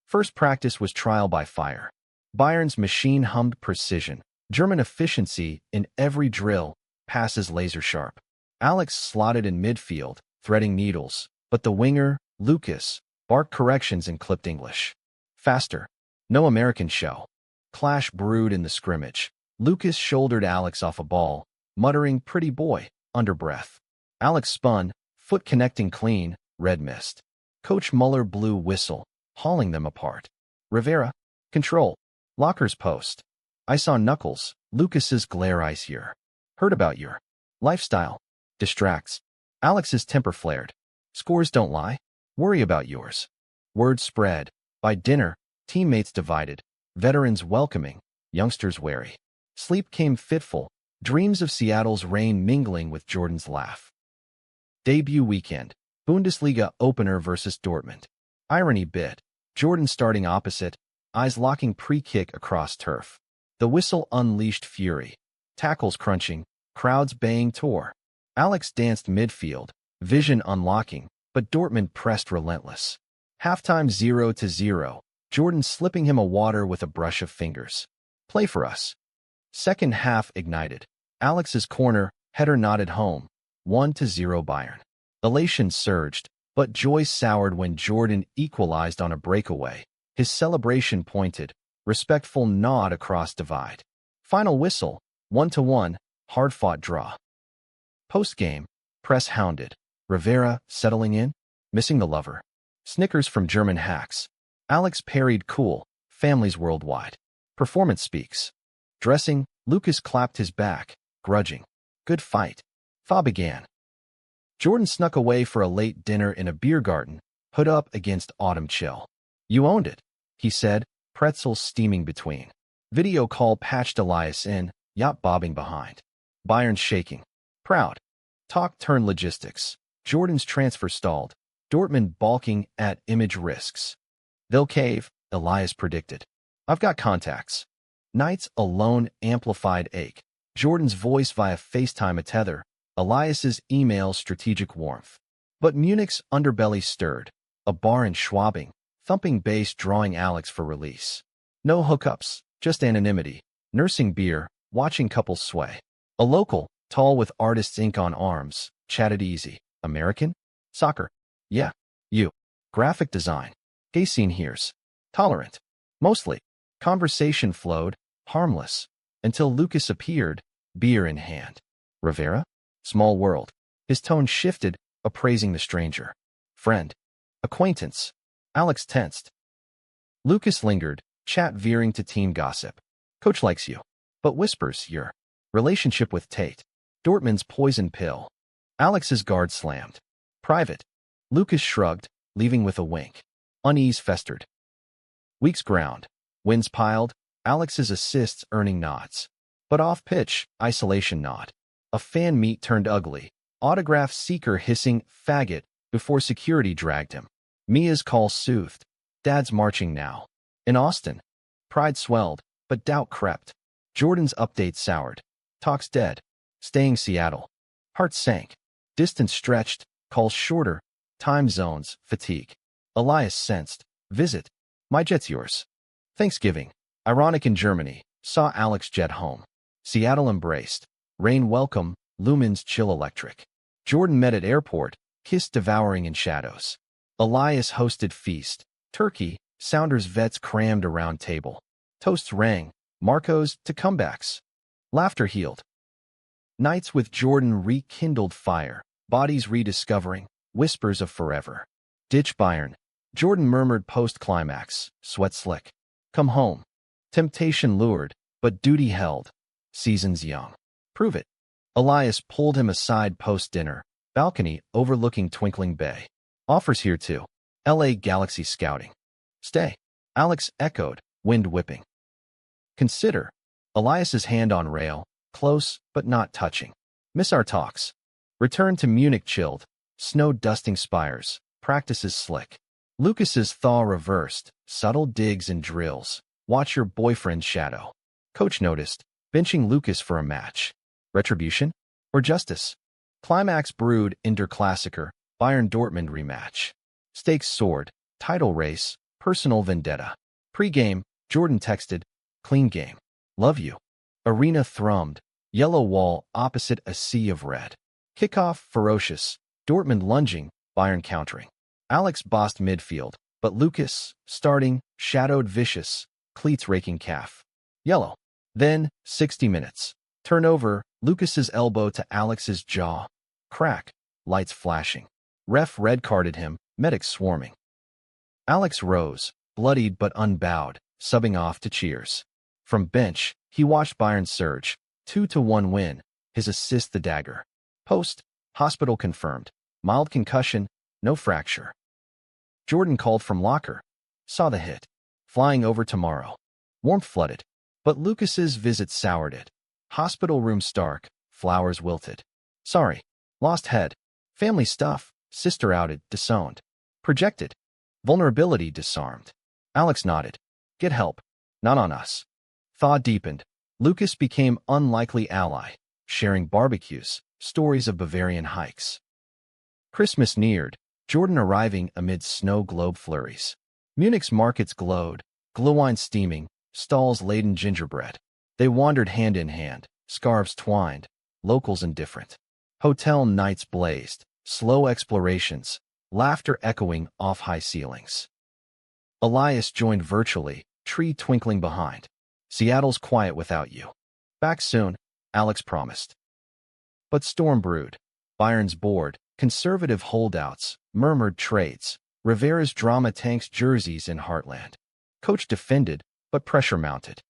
First practice was trial by fire. Bayern's machine hummed precision. German efficiency in every drill. Passes laser sharp. Alex slotted in midfield, threading needles. But the winger, Lucas, barked corrections in clipped English. Faster. No American show. Clash brewed in the scrimmage. Lucas shouldered Alex off a ball, muttering pretty boy, under breath. Alex spun, foot connecting clean, red mist. Coach Muller blew whistle, hauling them apart. Rivera, control. Lockers post. I saw Knuckles, Lucas's glare icier. Heard about your lifestyle. Distracts. Alex's temper flared. Scores don't lie. Worry about yours. Word spread. By dinner, teammates divided. Veterans welcoming, youngsters wary. Sleep came fitful, dreams of Seattle's rain mingling with Jordan's laugh. Debut weekend. Bundesliga opener versus Dortmund. Irony bit. Jordan starting opposite, eyes locking pre-kick across turf. The whistle unleashed fury. Tackles crunching, crowds baying tore. Alex danced midfield, vision unlocking, but Dortmund pressed relentless. Halftime 0-0, Jordan slipping him a water with a brush of fingers. Play for us. Second half ignited. Alex's corner, header nodded home. 1-0 Bayern. Elation surged, but joy soured when Jordan equalized on a breakaway. His celebration pointed, respectful nod across divide. Final whistle, 1-1, hard-fought draw. Post-game, press hounded. Rivera settling in, missing the lover. Snickers from German hacks. Alex parried cool, families worldwide. Performance speaks. Dressing, Lucas clapped his back, grudging. Good fight. Thaw began. Jordan snuck away for a late dinner in a beer garden, hood up against autumn chill. You owned it, he said, pretzels steaming between. Video call patched Elias in, yacht bobbing behind. Bayern shaking. Proud. Talk turned logistics. Jordan's transfer stalled. Dortmund balking at image risks. They'll cave, Elias predicted. I've got contacts. Nights alone amplified ache. Jordan's voice via FaceTime a tether. Elias's email strategic warmth. But Munich's underbelly stirred. A bar in Schwabing, thumping bass drawing Alex for release. No hookups, just anonymity. Nursing beer, watching couples sway. A local, tall with artist's ink on arms, chatted easy. American? Soccer. Yeah. You. Graphic design. Gay scene here's. Tolerant. Mostly, conversation flowed, harmless, until Lucas appeared, beer in hand. Rivera? Small world. His tone shifted, appraising the stranger. Friend. Acquaintance. Alex tensed. Lucas lingered, chat veering to team gossip. Coach likes you, but whispers your relationship with Tate. Dortmund's poison pill. Alex's guard slammed. Private. Lucas shrugged, leaving with a wink. Unease festered. Weeks ground. Wins piled. Alex's assists earning nods. But off-pitch, isolation nod. A fan meet turned ugly. Autograph seeker hissing, faggot, before security dragged him. Mia's call soothed. Dad's marching now. In Austin. Pride swelled, but doubt crept. Jordan's update soured. Talks dead. Staying Seattle. Heart sank. Distance stretched. Calls shorter. Time zones, fatigue. Elias sensed. Visit. My jet's yours. Thanksgiving. Ironic in Germany. Saw Alex jet home. Seattle embraced. Rain welcome. Lumens chill electric. Jordan met at airport. Kiss devouring in shadows. Elias hosted feast. Turkey. Sounders vets crammed around table. Toasts rang. Marcos to comebacks. Laughter healed. Nights with Jordan rekindled fire. Bodies rediscovering. Whispers of forever. Ditch Bayern. Jordan murmured post-climax. Sweat slick. Come home. Temptation lured, but duty held. Seasons young. Prove it. Elias pulled him aside post-dinner. Balcony overlooking twinkling bay. Offers here too. LA Galaxy scouting. Stay. Alex echoed, wind whipping. Consider. Elias's hand on rail. Close, but not touching. Miss our talks. Return to Munich chilled. Snow dusting spires. Practices slick. Lucas's thaw reversed. Subtle digs and drills. Watch your boyfriend's shadow. Coach noticed. Benching Lucas for a match. Retribution? Or justice? Climax brewed interclassicer. Bayern Dortmund rematch. Stakes soared. Title race. Personal vendetta. Pre-game, Jordan texted. Clean game. Love you. Arena thrummed. Yellow wall opposite a sea of red. Kickoff ferocious. Dortmund lunging. Bayern countering. Alex bossed midfield, but Lucas, starting, shadowed vicious. Cleats raking calf. Yellow. Then, 60 minutes. Turnover, Lucas's elbow to Alex's jaw. Crack. Lights flashing. Ref red-carded him, medics swarming. Alex rose, bloodied but unbowed, subbing off to cheers. From bench, he watched Bayern surge. 2-1 win. His assist the dagger. Post. Hospital confirmed. Mild concussion. No fracture. Jordan called from locker. Saw the hit. Flying over tomorrow. Warmth flooded. But Lucas's visit soured it. Hospital room stark. Flowers wilted. Sorry. Lost head. Family stuff. Sister outed. Disowned. Projected. Vulnerability disarmed. Alex nodded. Get help. Not on us. Thaw deepened. Lucas became unlikely ally. Sharing barbecues. Stories of Bavarian hikes. Christmas neared. Jordan arriving amid snow globe flurries. Munich's markets glowed. Glühwein steaming. Stalls laden gingerbread. They wandered hand in hand. Scarves twined. Locals indifferent. Hotel nights blazed. Slow explorations. Laughter echoing off high ceilings. Elias joined virtually. Tree twinkling behind. Seattle's quiet without you. Back soon, Alex promised. But storm brewed. Bayern's bored. Conservative holdouts. Murmured trades. Rivera's drama tanks jerseys in Heartland. Coach defended, but pressure mounted.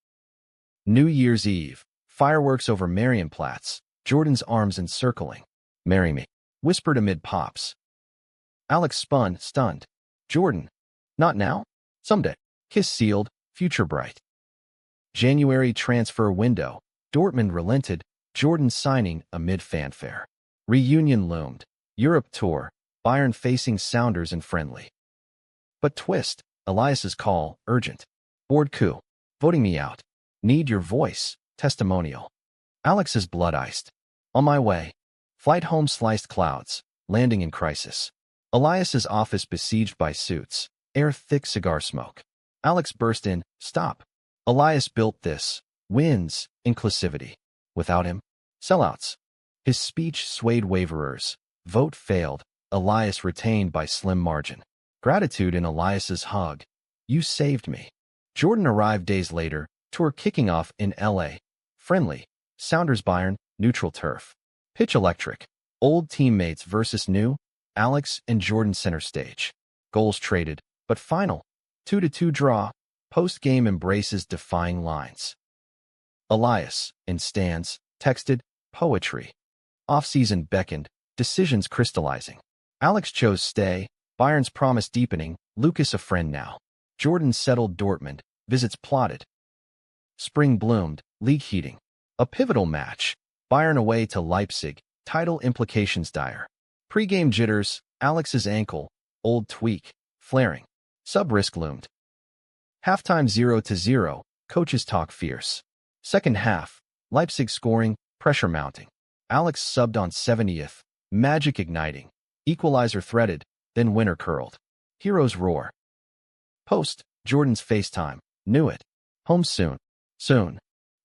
New Year's Eve. Fireworks over Marienplatz. Jordan's arms encircling. Marry me. Whispered amid pops. Alex spun, stunned. Jordan. Not now? Someday. Kiss sealed. Future bright. January transfer window. Dortmund relented. Jordan signing amid fanfare. Reunion loomed. Europe tour. Bayern facing Sounders and friendly. But twist. Elias's call, urgent. Board coup. Voting me out. Need your voice. Testimonial. Alex's blood iced. On my way. Flight home sliced clouds. Landing in crisis. Elias's office besieged by suits. Air thick cigar smoke. Alex burst in. Stop. Elias built this. Wins. Inclusivity. Without him. Sellouts. His speech swayed waverers. Vote failed. Elias retained by slim margin. Gratitude in Elias's hug. You saved me. Jordan arrived days later, tour kicking off in LA. Friendly. Sounders Bayern, neutral turf. Pitch electric. Old teammates versus new. Alex and Jordan center stage. Goals traded, but final. 2-2 draw. Post-game embraces defying lines. Elias, in stands, texted, poetry. Off-season beckoned, decisions crystallizing. Alex chose stay, Bayern's promise deepening, Lucas a friend now. Jordan settled Dortmund, visits plotted. Spring bloomed, league heating. A pivotal match. Bayern away to Leipzig, title implications dire. Pre-game jitters, Alex's ankle, old tweak, flaring. Sub-risk loomed. Halftime 0-0, coaches talk fierce. Second half, Leipzig scoring, pressure mounting. Alex subbed on 70th, magic igniting. Equalizer threaded, then winner curled. Heroes roar. Post, Jordan's FaceTime, knew it. Home soon. Soon.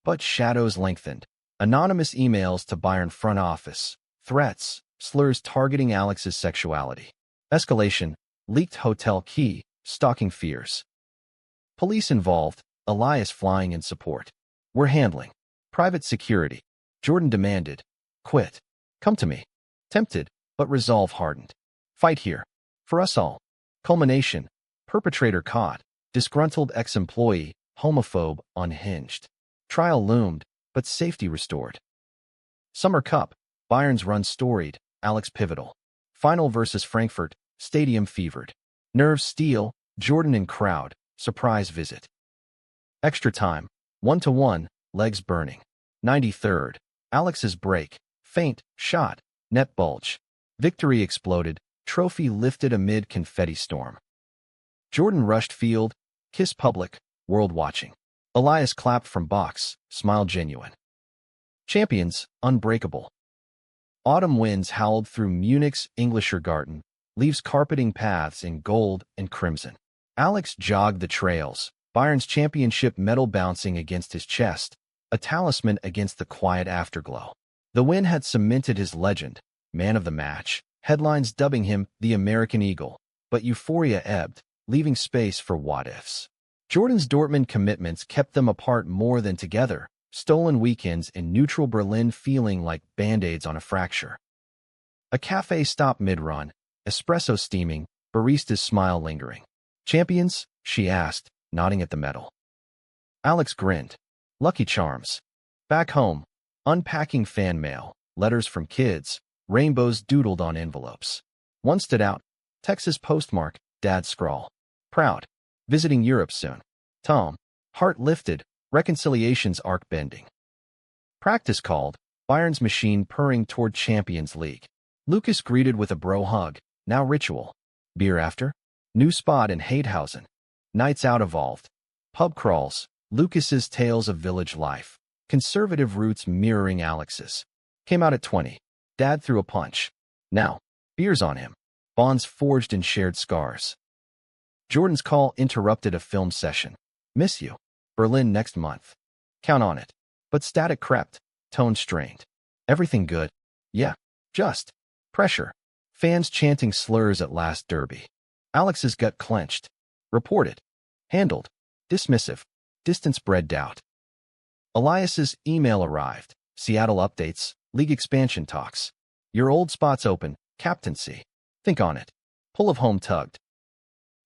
But shadows lengthened. Anonymous emails to Bayern front office. Threats, slurs targeting Alex's sexuality. Escalation, leaked hotel key, stalking fears. Police involved, Elias flying in support. We're handling. Private security. Jordan demanded. Quit. Come to me. Tempted, but resolve hardened. Fight here. For us all. Culmination. Perpetrator caught. Disgruntled ex-employee, homophobe, unhinged. Trial loomed, but safety restored. Summer Cup. Bayern's run storied, Alex pivotal. Final versus Frankfurt, stadium fevered. Nerves steel, Jordan in crowd, surprise visit. Extra time. 1-1, legs burning. 93rd. Alex's break. Feint, shot. Net bulge. Victory exploded. Trophy lifted amid confetti storm. Jordan rushed field. Kiss public. World watching. Elias clapped from box. Smile genuine. Champions, unbreakable. Autumn winds howled through Munich's Englischer Garten. Leaves carpeting paths in gold and crimson. Alex jogged the trails. Bayern's championship medal bouncing against his chest, a talisman against the quiet afterglow. The win had cemented his legend, man of the match, headlines dubbing him the American Eagle, but euphoria ebbed, leaving space for what-ifs. Jordan's Dortmund commitments kept them apart more than together, stolen weekends in neutral Berlin feeling like Band-Aids on a fracture. A cafe stop mid-run, espresso steaming, barista's smile lingering. Champions? She asked, nodding at the medal. Alex grinned. Lucky Charms. Back home, unpacking fan mail, letters from kids, rainbows doodled on envelopes. One stood out. Texas postmark, Dad's scrawl. Proud. Visiting Europe soon. Tom. Heart lifted, reconciliation's arc bending. Practice called, Bayern's machine purring toward Champions League. Lucas greeted with a bro hug, now ritual. Beer after? New spot in Heidhausen. Nights out evolved. Pub crawls, Lucas's tales of village life. Conservative roots mirroring Alex's. Came out at 20. Dad threw a punch. Now, beers on him. Bonds forged in shared scars. Jordan's call interrupted a film session. Miss you. Berlin next month. Count on it. But static crept, tone strained. Everything good? Yeah, just. Pressure. Fans chanting slurs at last derby. Alex's gut clenched. Reported. Handled. Dismissive. Distance bred doubt. Elias's email arrived. Seattle updates. League expansion talks. Your old spot's open. Captaincy. Think on it. Pull of home tugged.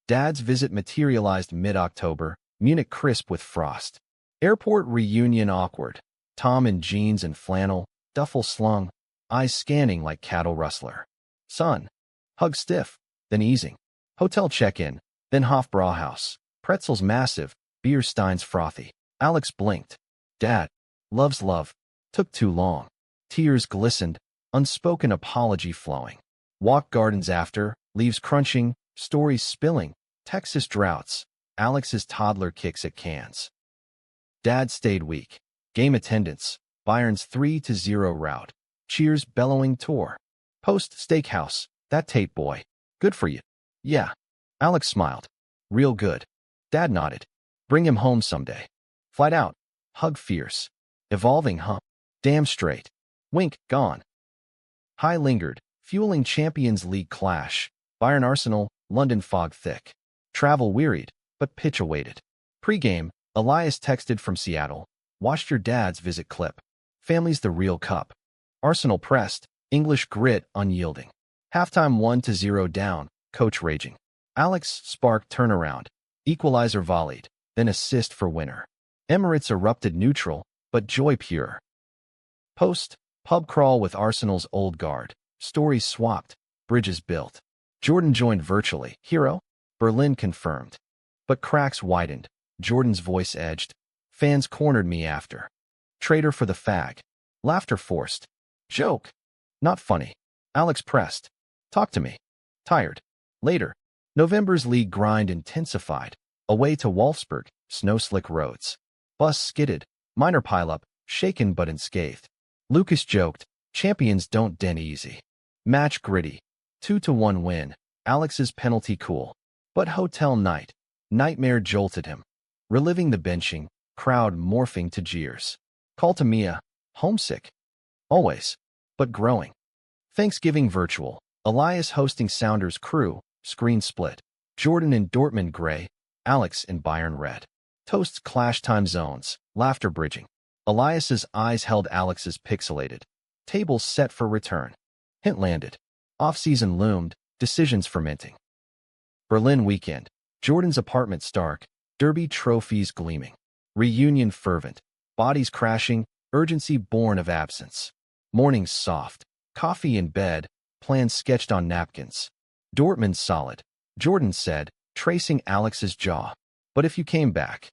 Dad's visit materialized mid-October. Munich crisp with frost. Airport reunion awkward. Tom in jeans and flannel. Duffel slung. Eyes scanning like cattle rustler. Son. Hug stiff. Then easing. Hotel check-in. Then Hofbrauhaus. Pretzels massive. Beer steins frothy. Alex blinked. Dad. Love's love. Took too long. Tears glistened. Unspoken apology flowing. Walk gardens after. Leaves crunching. Stories spilling. Texas droughts. Alex's toddler kicks at cans. Dad stayed weak. Game attendance. Bayern's 3-0 rout. Cheers bellowing tour. Post steakhouse. That Tate boy. Good for you. Yeah. Alex smiled. Real good. Dad nodded. Bring him home someday. Flight out. Hug fierce. Evolving hump. Damn straight. Wink gone. High lingered. Fueling Champions League clash. Bayern Arsenal. London fog thick. Travel wearied, but pitch awaited. Pre-game, Elias texted from Seattle. Watched your dad's visit clip. Family's the real cup. Arsenal pressed. English grit unyielding. Halftime 1-0 down. Coach raging. Alex sparked turnaround. Equalizer volleyed. Then assist for winner. Emirates erupted neutral, but joy pure. Post. Pub crawl with Arsenal's old guard. Stories swapped. Bridges built. Jordan joined virtually. Hero? Berlin confirmed. But cracks widened. Jordan's voice edged. Fans cornered me after. Traitor for the fag. Laughter forced. Joke. Not funny. Alex pressed. Talk to me. Tired. Later. November's league grind intensified. Away to Wolfsburg. Snow-slick roads. Bus skidded. Minor pileup. Shaken but unscathed. Lucas joked. Champions don't den easy. Match gritty. 2-1 win. Alex's penalty cool. But hotel night. Nightmare jolted him. Reliving the benching. Crowd morphing to jeers. Call to Mia. Homesick. Always. But growing. Thanksgiving virtual. Elias hosting Sounders crew. Screen split. Jordan in Dortmund gray. Alex in Bayern red. Toasts clash time zones. Laughter bridging. Elias's eyes held Alex's pixelated. Tables set for return. Hint landed. Off-season loomed. Decisions fermenting. Berlin weekend. Jordan's apartment stark. Derby trophies gleaming. Reunion fervent. Bodies crashing. Urgency born of absence. Mornings soft. Coffee in bed. Plans sketched on napkins. Dortmund solid. Jordan said, tracing Alex's jaw. But if you came back.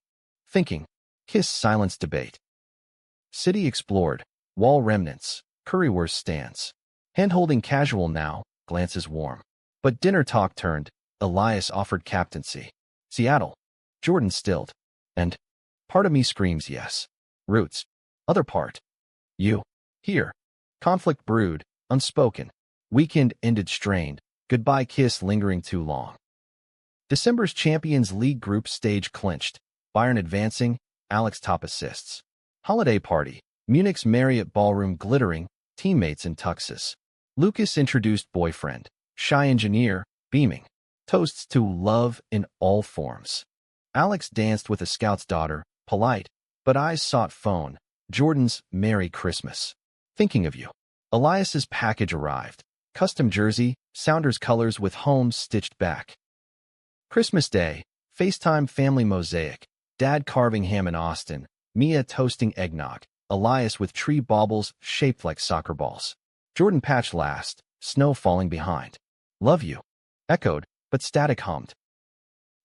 Thinking. Kiss silence debate. City explored. Wall remnants. Currywurst stands. Hand-holding casual now. Glances warm. But dinner talk turned. Elias offered captaincy. Seattle. Jordan stilled. And part of me screams yes. Roots. Other part. You. Here. Conflict brewed. Unspoken. Weekend ended strained. Goodbye kiss lingering too long. December's Champions League group stage clinched. Bayern advancing. Alex top assists. Holiday party. Munich's Marriott ballroom glittering. Teammates in tuxes. Lucas introduced boyfriend. Shy engineer. Beaming. Toasts to love in all forms. Alex danced with a scout's daughter. Polite. But eyes sought phone. Jordan's Merry Christmas. Thinking of you. Elias's package arrived. Custom jersey. Sounders colors with homes stitched back. Christmas Day. FaceTime family mosaic. Dad carving ham in Austin. Mia toasting eggnog. Elias with tree baubles shaped like soccer balls. Jordan patch last. Snow falling behind. Love you. Echoed, but static hummed.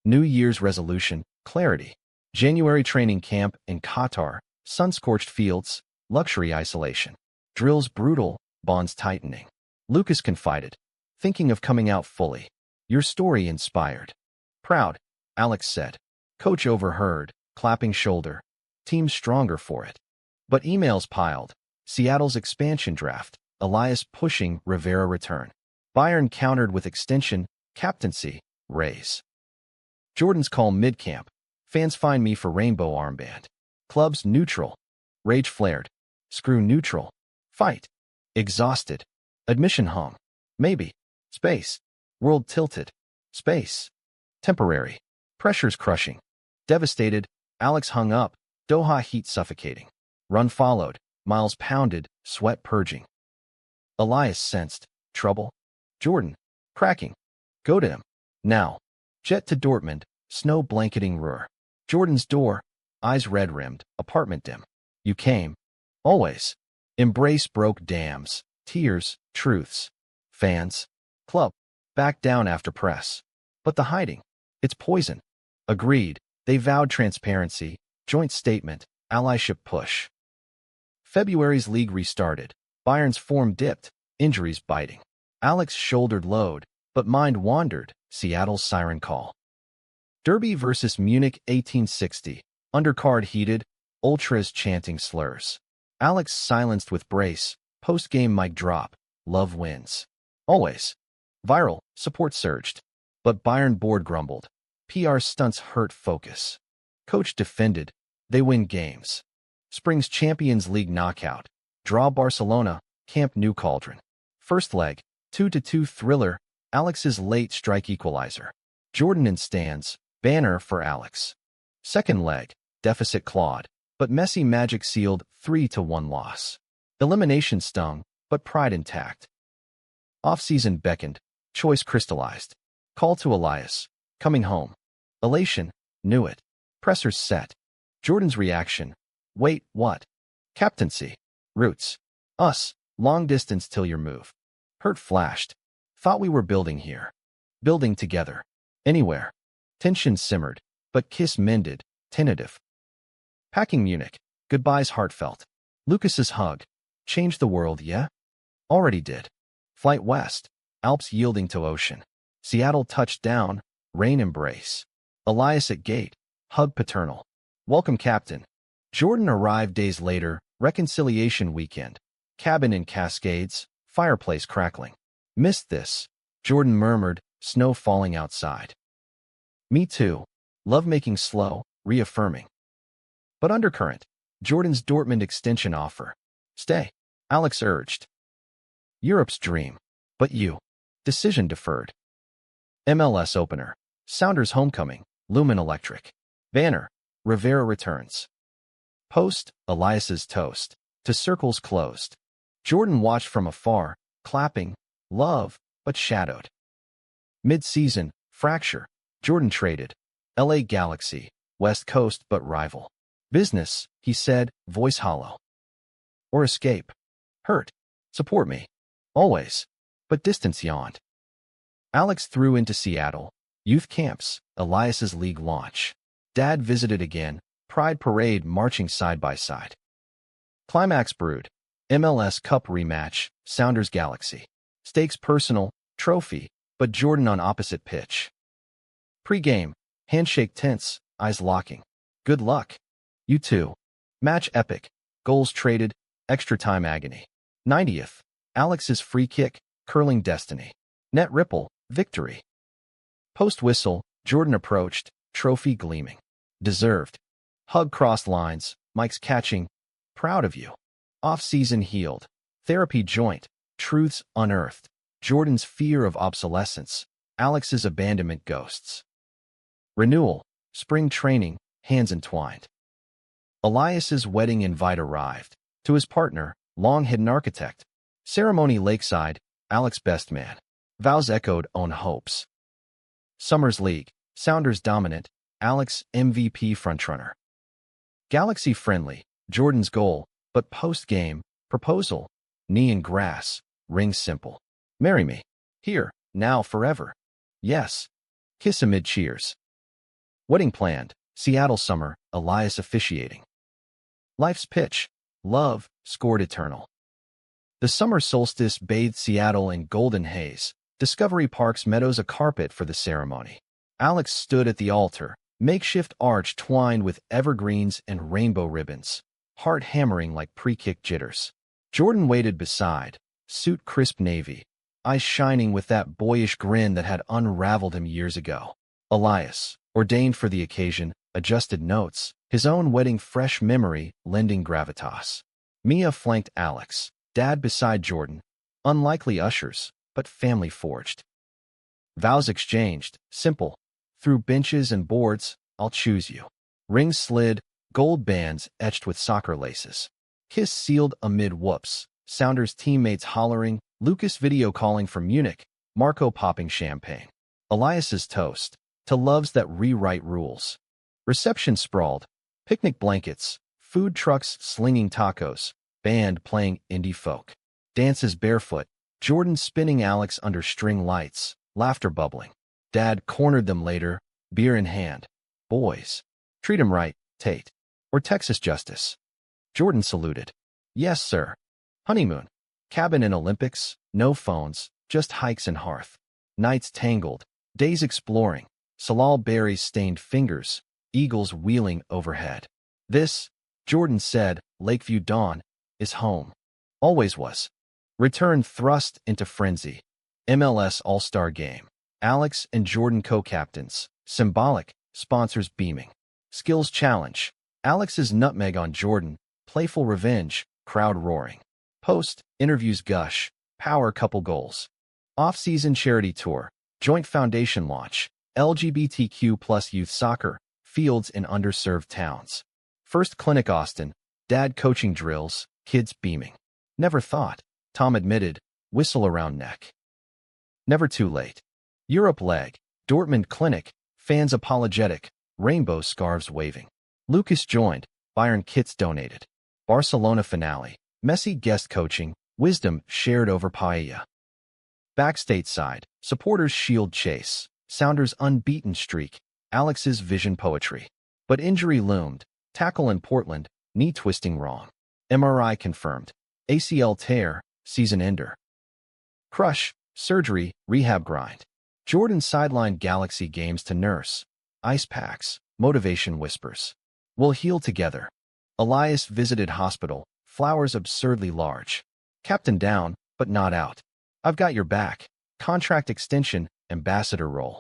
New Year's resolution. Clarity. January training camp in Qatar. Sun-scorched fields. Luxury isolation. Drills brutal. Bonds tightening. Lucas confided. Thinking of coming out fully. Your story inspired. Proud. Alex said. Coach overheard. Clapping shoulder. Team stronger for it. But emails piled. Seattle's expansion draft. Elias pushing Rivera return. Bayern countered with extension. Captaincy. Raise. Jordan's call mid-camp. Fans find me for rainbow armband. Clubs neutral. Rage flared. Screw neutral. Fight. Exhausted. Admission hung. Maybe. Space. World tilted. Space. Temporary. Pressures crushing. Devastated. Alex hung up. Doha heat suffocating. Run followed. Miles pounded. Sweat purging. Elias sensed. Trouble. Jordan. Cracking. Go to him. Now. Jet to Dortmund. Snow blanketing Ruhr. Jordan's door. Eyes red-rimmed. Apartment dim. You came. Always. Embrace broke dams. Tears. Truths. Fans. Club. Back down after press. But the hiding. It's poison. Agreed. They vowed transparency. Joint statement. Allyship push. February's league restarted. Bayern's form dipped. Injuries biting. Alex shouldered load. But mind wandered. Seattle's siren call. Derby versus Munich 1860. Undercard heated. Ultras chanting slurs. Alex silenced with brace. Post-game mic drop. Love wins. Always. Viral. Support surged. But Bayern board grumbled. PR stunts hurt focus. Coach defended. They win games. Spring's Champions League knockout. Draw Barcelona. Camp Nou Cauldron. First leg. 2-2 thriller. Alex's late strike equalizer. Jordan in stands. Banner for Alex. Second leg, deficit clawed, but messy magic sealed 3-1 loss. Elimination stung, but pride intact. Off-season beckoned, choice crystallized. Call to Elias, coming home. Elation, knew it. Pressers set. Jordan's reaction, wait, what? Captaincy. Roots. Us, long distance till your move. Hurt flashed. Thought we were building here. Building together. Anywhere. Tension simmered, but kiss mended, tentative. Packing Munich. Goodbyes heartfelt. Lucas's hug. Changed the world, yeah? Already did. Flight west. Alps yielding to ocean. Seattle touched down. Rain embrace. Elias at gate. Hug paternal. Welcome, Captain. Jordan arrived days later. Reconciliation weekend. Cabin in Cascades. Fireplace crackling. Missed this. Jordan murmured, snow falling outside. Me too. Lovemaking slow, reaffirming. But undercurrent. Jordan's Dortmund extension offer. Stay. Alex urged. Europe's dream. But you. Decision deferred. MLS opener. Sounders homecoming. Lumen Electric. Banner. Rivera returns. Post. Elias's toast. To circles closed. Jordan watched from afar, clapping. Love, but shadowed. Mid-season. Fracture. Jordan traded. LA Galaxy. West Coast but rival. Business, he said, voice hollow. Or escape. Hurt. Support me. Always. But distance yawned. Alex threw into Seattle. Youth camps. Elias's league launch. Dad visited again. Pride parade marching side by side. Climax brewed. MLS Cup rematch. Sounders Galaxy. Stakes personal. Trophy. But Jordan on opposite pitch. Pre-game. Handshake tense. Eyes locking. Good luck. You too. Match epic. Goals traded. Extra time agony. 90th. Alex's free kick. Curling destiny. Net ripple. Victory. Post whistle. Jordan approached. Trophy gleaming. Deserved. Hug crossed lines. Mike's catching. Proud of you. Off-season healed. Therapy joint. Truths unearthed. Jordan's fear of obsolescence. Alex's abandonment ghosts. Renewal. Spring training. Hands entwined. Elias's wedding invite arrived. To his partner, long-hidden architect. Ceremony lakeside. Alex best man. Vows echoed own hopes. Summers League. Sounders dominant. Alex MVP frontrunner. Galaxy friendly. Jordan's goal. But post-game. Proposal. Knee in grass. Ring simple. Marry me. Here. Now forever. Yes. Kiss amid cheers. Wedding planned. Seattle summer. Elias officiating. Life's pitch. Love. Scored eternal. The summer solstice bathed Seattle in golden haze. Discovery Park's meadows a carpet for the ceremony. Alex stood at the altar. Makeshift arch twined with evergreens and rainbow ribbons. Heart hammering like pre-kick jitters. Jordan waited beside. Suit crisp navy. Eyes shining with that boyish grin that had unraveled him years ago. Elias, ordained for the occasion, adjusted notes. His own wedding fresh memory, lending gravitas. Mia flanked Alex. Dad beside Jordan. Unlikely ushers, but family forged. Vows exchanged, simple. Through benches and boards, I'll choose you. Rings slid, gold bands etched with soccer laces. Kiss sealed amid whoops. Sounders teammates hollering, Lucas video calling from Munich, Marco popping champagne. Elias's toast, to loves that rewrite rules. Reception sprawled, picnic blankets, food trucks slinging tacos, band playing indie folk. Dances barefoot, Jordan spinning Alex under string lights, laughter bubbling. Dad cornered them later, beer in hand. Boys. Treat 'em right, Tate. Or Texas Justice. Jordan saluted. Yes, sir. Honeymoon. Cabin in Olympics, no phones, just hikes and hearth. Nights tangled, days exploring, salal berries stained fingers, eagles wheeling overhead. This, Jordan said, Lakeview Dawn, is home. Always was. Return thrust into frenzy. MLS All-Star Game. Alex and Jordan co-captains. Symbolic, sponsors beaming. Skills challenge. Alex's nutmeg on Jordan. Playful revenge, crowd roaring. Post, interviews gush. Power couple goals. Off-season charity tour. Joint foundation launch. LGBTQ plus youth soccer. fields in underserved towns. First clinic Austin, dad coaching drills, kids beaming. Never thought, Tom admitted, whistle around neck. Never too late. Europe leg, Dortmund clinic, fans apologetic, rainbow scarves waving. Lucas joined, Bayern kits donated. Barcelona finale, Messi guest coaching, wisdom shared over paella. Backstage side, supporters shield chase, Sounders unbeaten streak, Alex's vision poetry. But injury loomed, tackle in Portland, knee twisting wrong. MRI confirmed, ACL tear, season ender. Crush, surgery, rehab grind. Jordan sidelined Galaxy games to nurse. Ice packs, motivation whispers. We'll heal together. Elias visited hospital, flowers absurdly large. Captain down, but not out. I've got your back. Contract extension, ambassador role.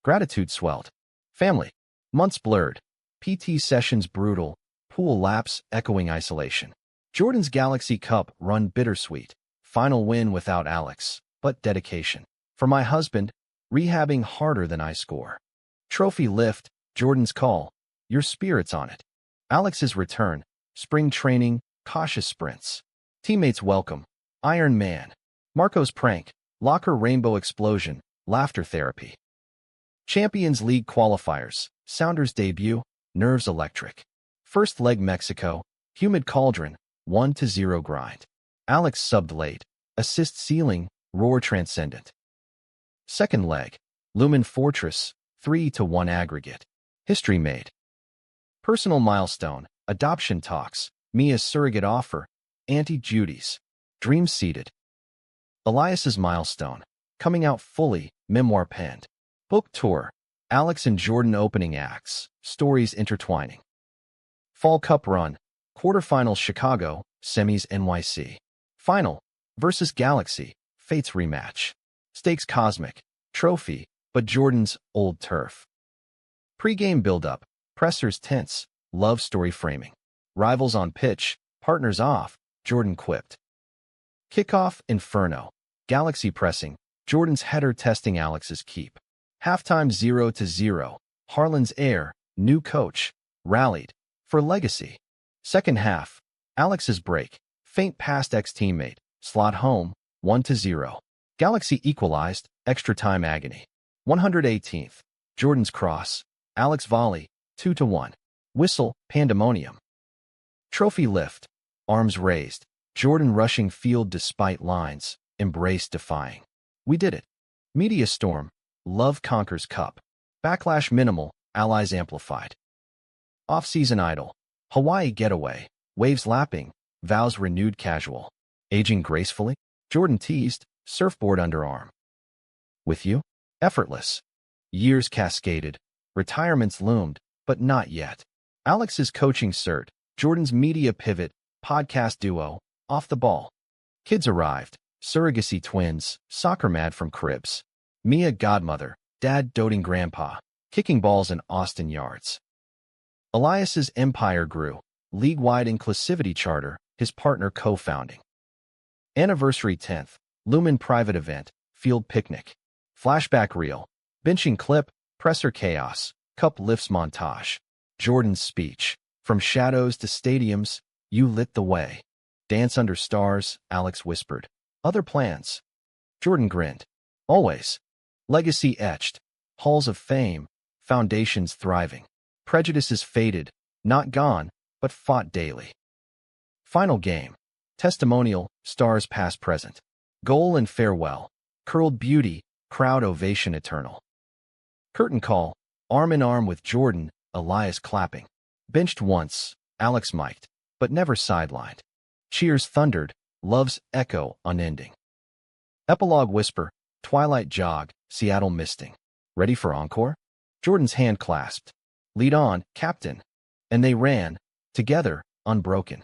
Gratitude swelled. Family. Months blurred. PT sessions brutal. Pool laps echoing isolation. Jordan's Galaxy Cup run bittersweet. Final win without Alex, but dedication. For my husband, rehabbing harder than I score. Trophy lift, Jordan's call. Your spirit's on it. Alex's return. Spring training, cautious sprints. Teammates welcome. Iron Man. Marco's prank. Locker rainbow explosion. Laughter therapy. Champions League qualifiers. Sounders debut. Nerves electric. First leg Mexico. Humid cauldron. 1-0 grind. Alex subbed late. Assist ceiling. Roar transcendent. Second leg. Lumen Fortress. 3-1 aggregate. History made. Personal milestone. Adoption talks. Mia's surrogate offer. Auntie Judy's. Dreams seeded. Elias's milestone. Coming out fully. Memoir penned. Book tour. Alex and Jordan opening acts. Stories intertwining. Fall Cup run. Quarterfinals Chicago. Semis NYC. Final. Versus Galaxy. Fates rematch. Stakes cosmic. Trophy. But Jordan's old turf. Pre-game build-up. Pressers tense. Love story framing. Rivals on pitch. Partners off. Jordan quipped. Kickoff Inferno. Galaxy pressing. Jordan's header testing Alex's keep. Halftime 0-0. Harlan's heir. New coach. Rallied. For legacy. Second half. Alex's break. Faint past ex-teammate. Slot home. 1-0. Galaxy equalized. Extra time agony. 118th. Jordan's cross. Alex volley. 2-1. Whistle. Pandemonium. Trophy lift. Arms raised. Jordan rushing field despite lines. Embrace defying. We did it. Media storm. Love conquers cup. Backlash minimal. Allies amplified. Off-season idol. Hawaii getaway. Waves lapping. Vows renewed casual. Aging gracefully. Jordan teased. Surfboard underarm. With you? Effortless. Years cascaded. Retirements loomed, but not yet. Alex's coaching cert. Jordan's media pivot. Podcast duo. Off the ball. Kids arrived. Surrogacy twins. Soccer mad from cribs. Mia godmother. Dad doting grandpa. Kicking balls in Austin yards. Elias's empire grew. League-wide inclusivity charter. His partner co-founding. Anniversary 10th. Lumen private event. Field picnic. Flashback reel. Benching clip. Presser chaos. Cup lifts montage. Jordan's speech. From shadows to stadiums, you lit the way. Dance under stars, Alex whispered. Other plans. Jordan grinned. Always. Legacy etched. Halls of fame. Foundations thriving. Prejudices faded. Not gone, but fought daily. Final game. Testimonial, stars past present. Goal and farewell. Curled beauty, crowd ovation eternal. Curtain call, arm in arm with Jordan, Elias clapping. Benched once, Alex mic'd, but never sidelined. Cheers thundered, love's echo unending. Epilogue whisper, twilight jog, Seattle misting. Ready for encore? Jordan's hand clasped. Lead on, captain. And they ran, together, unbroken.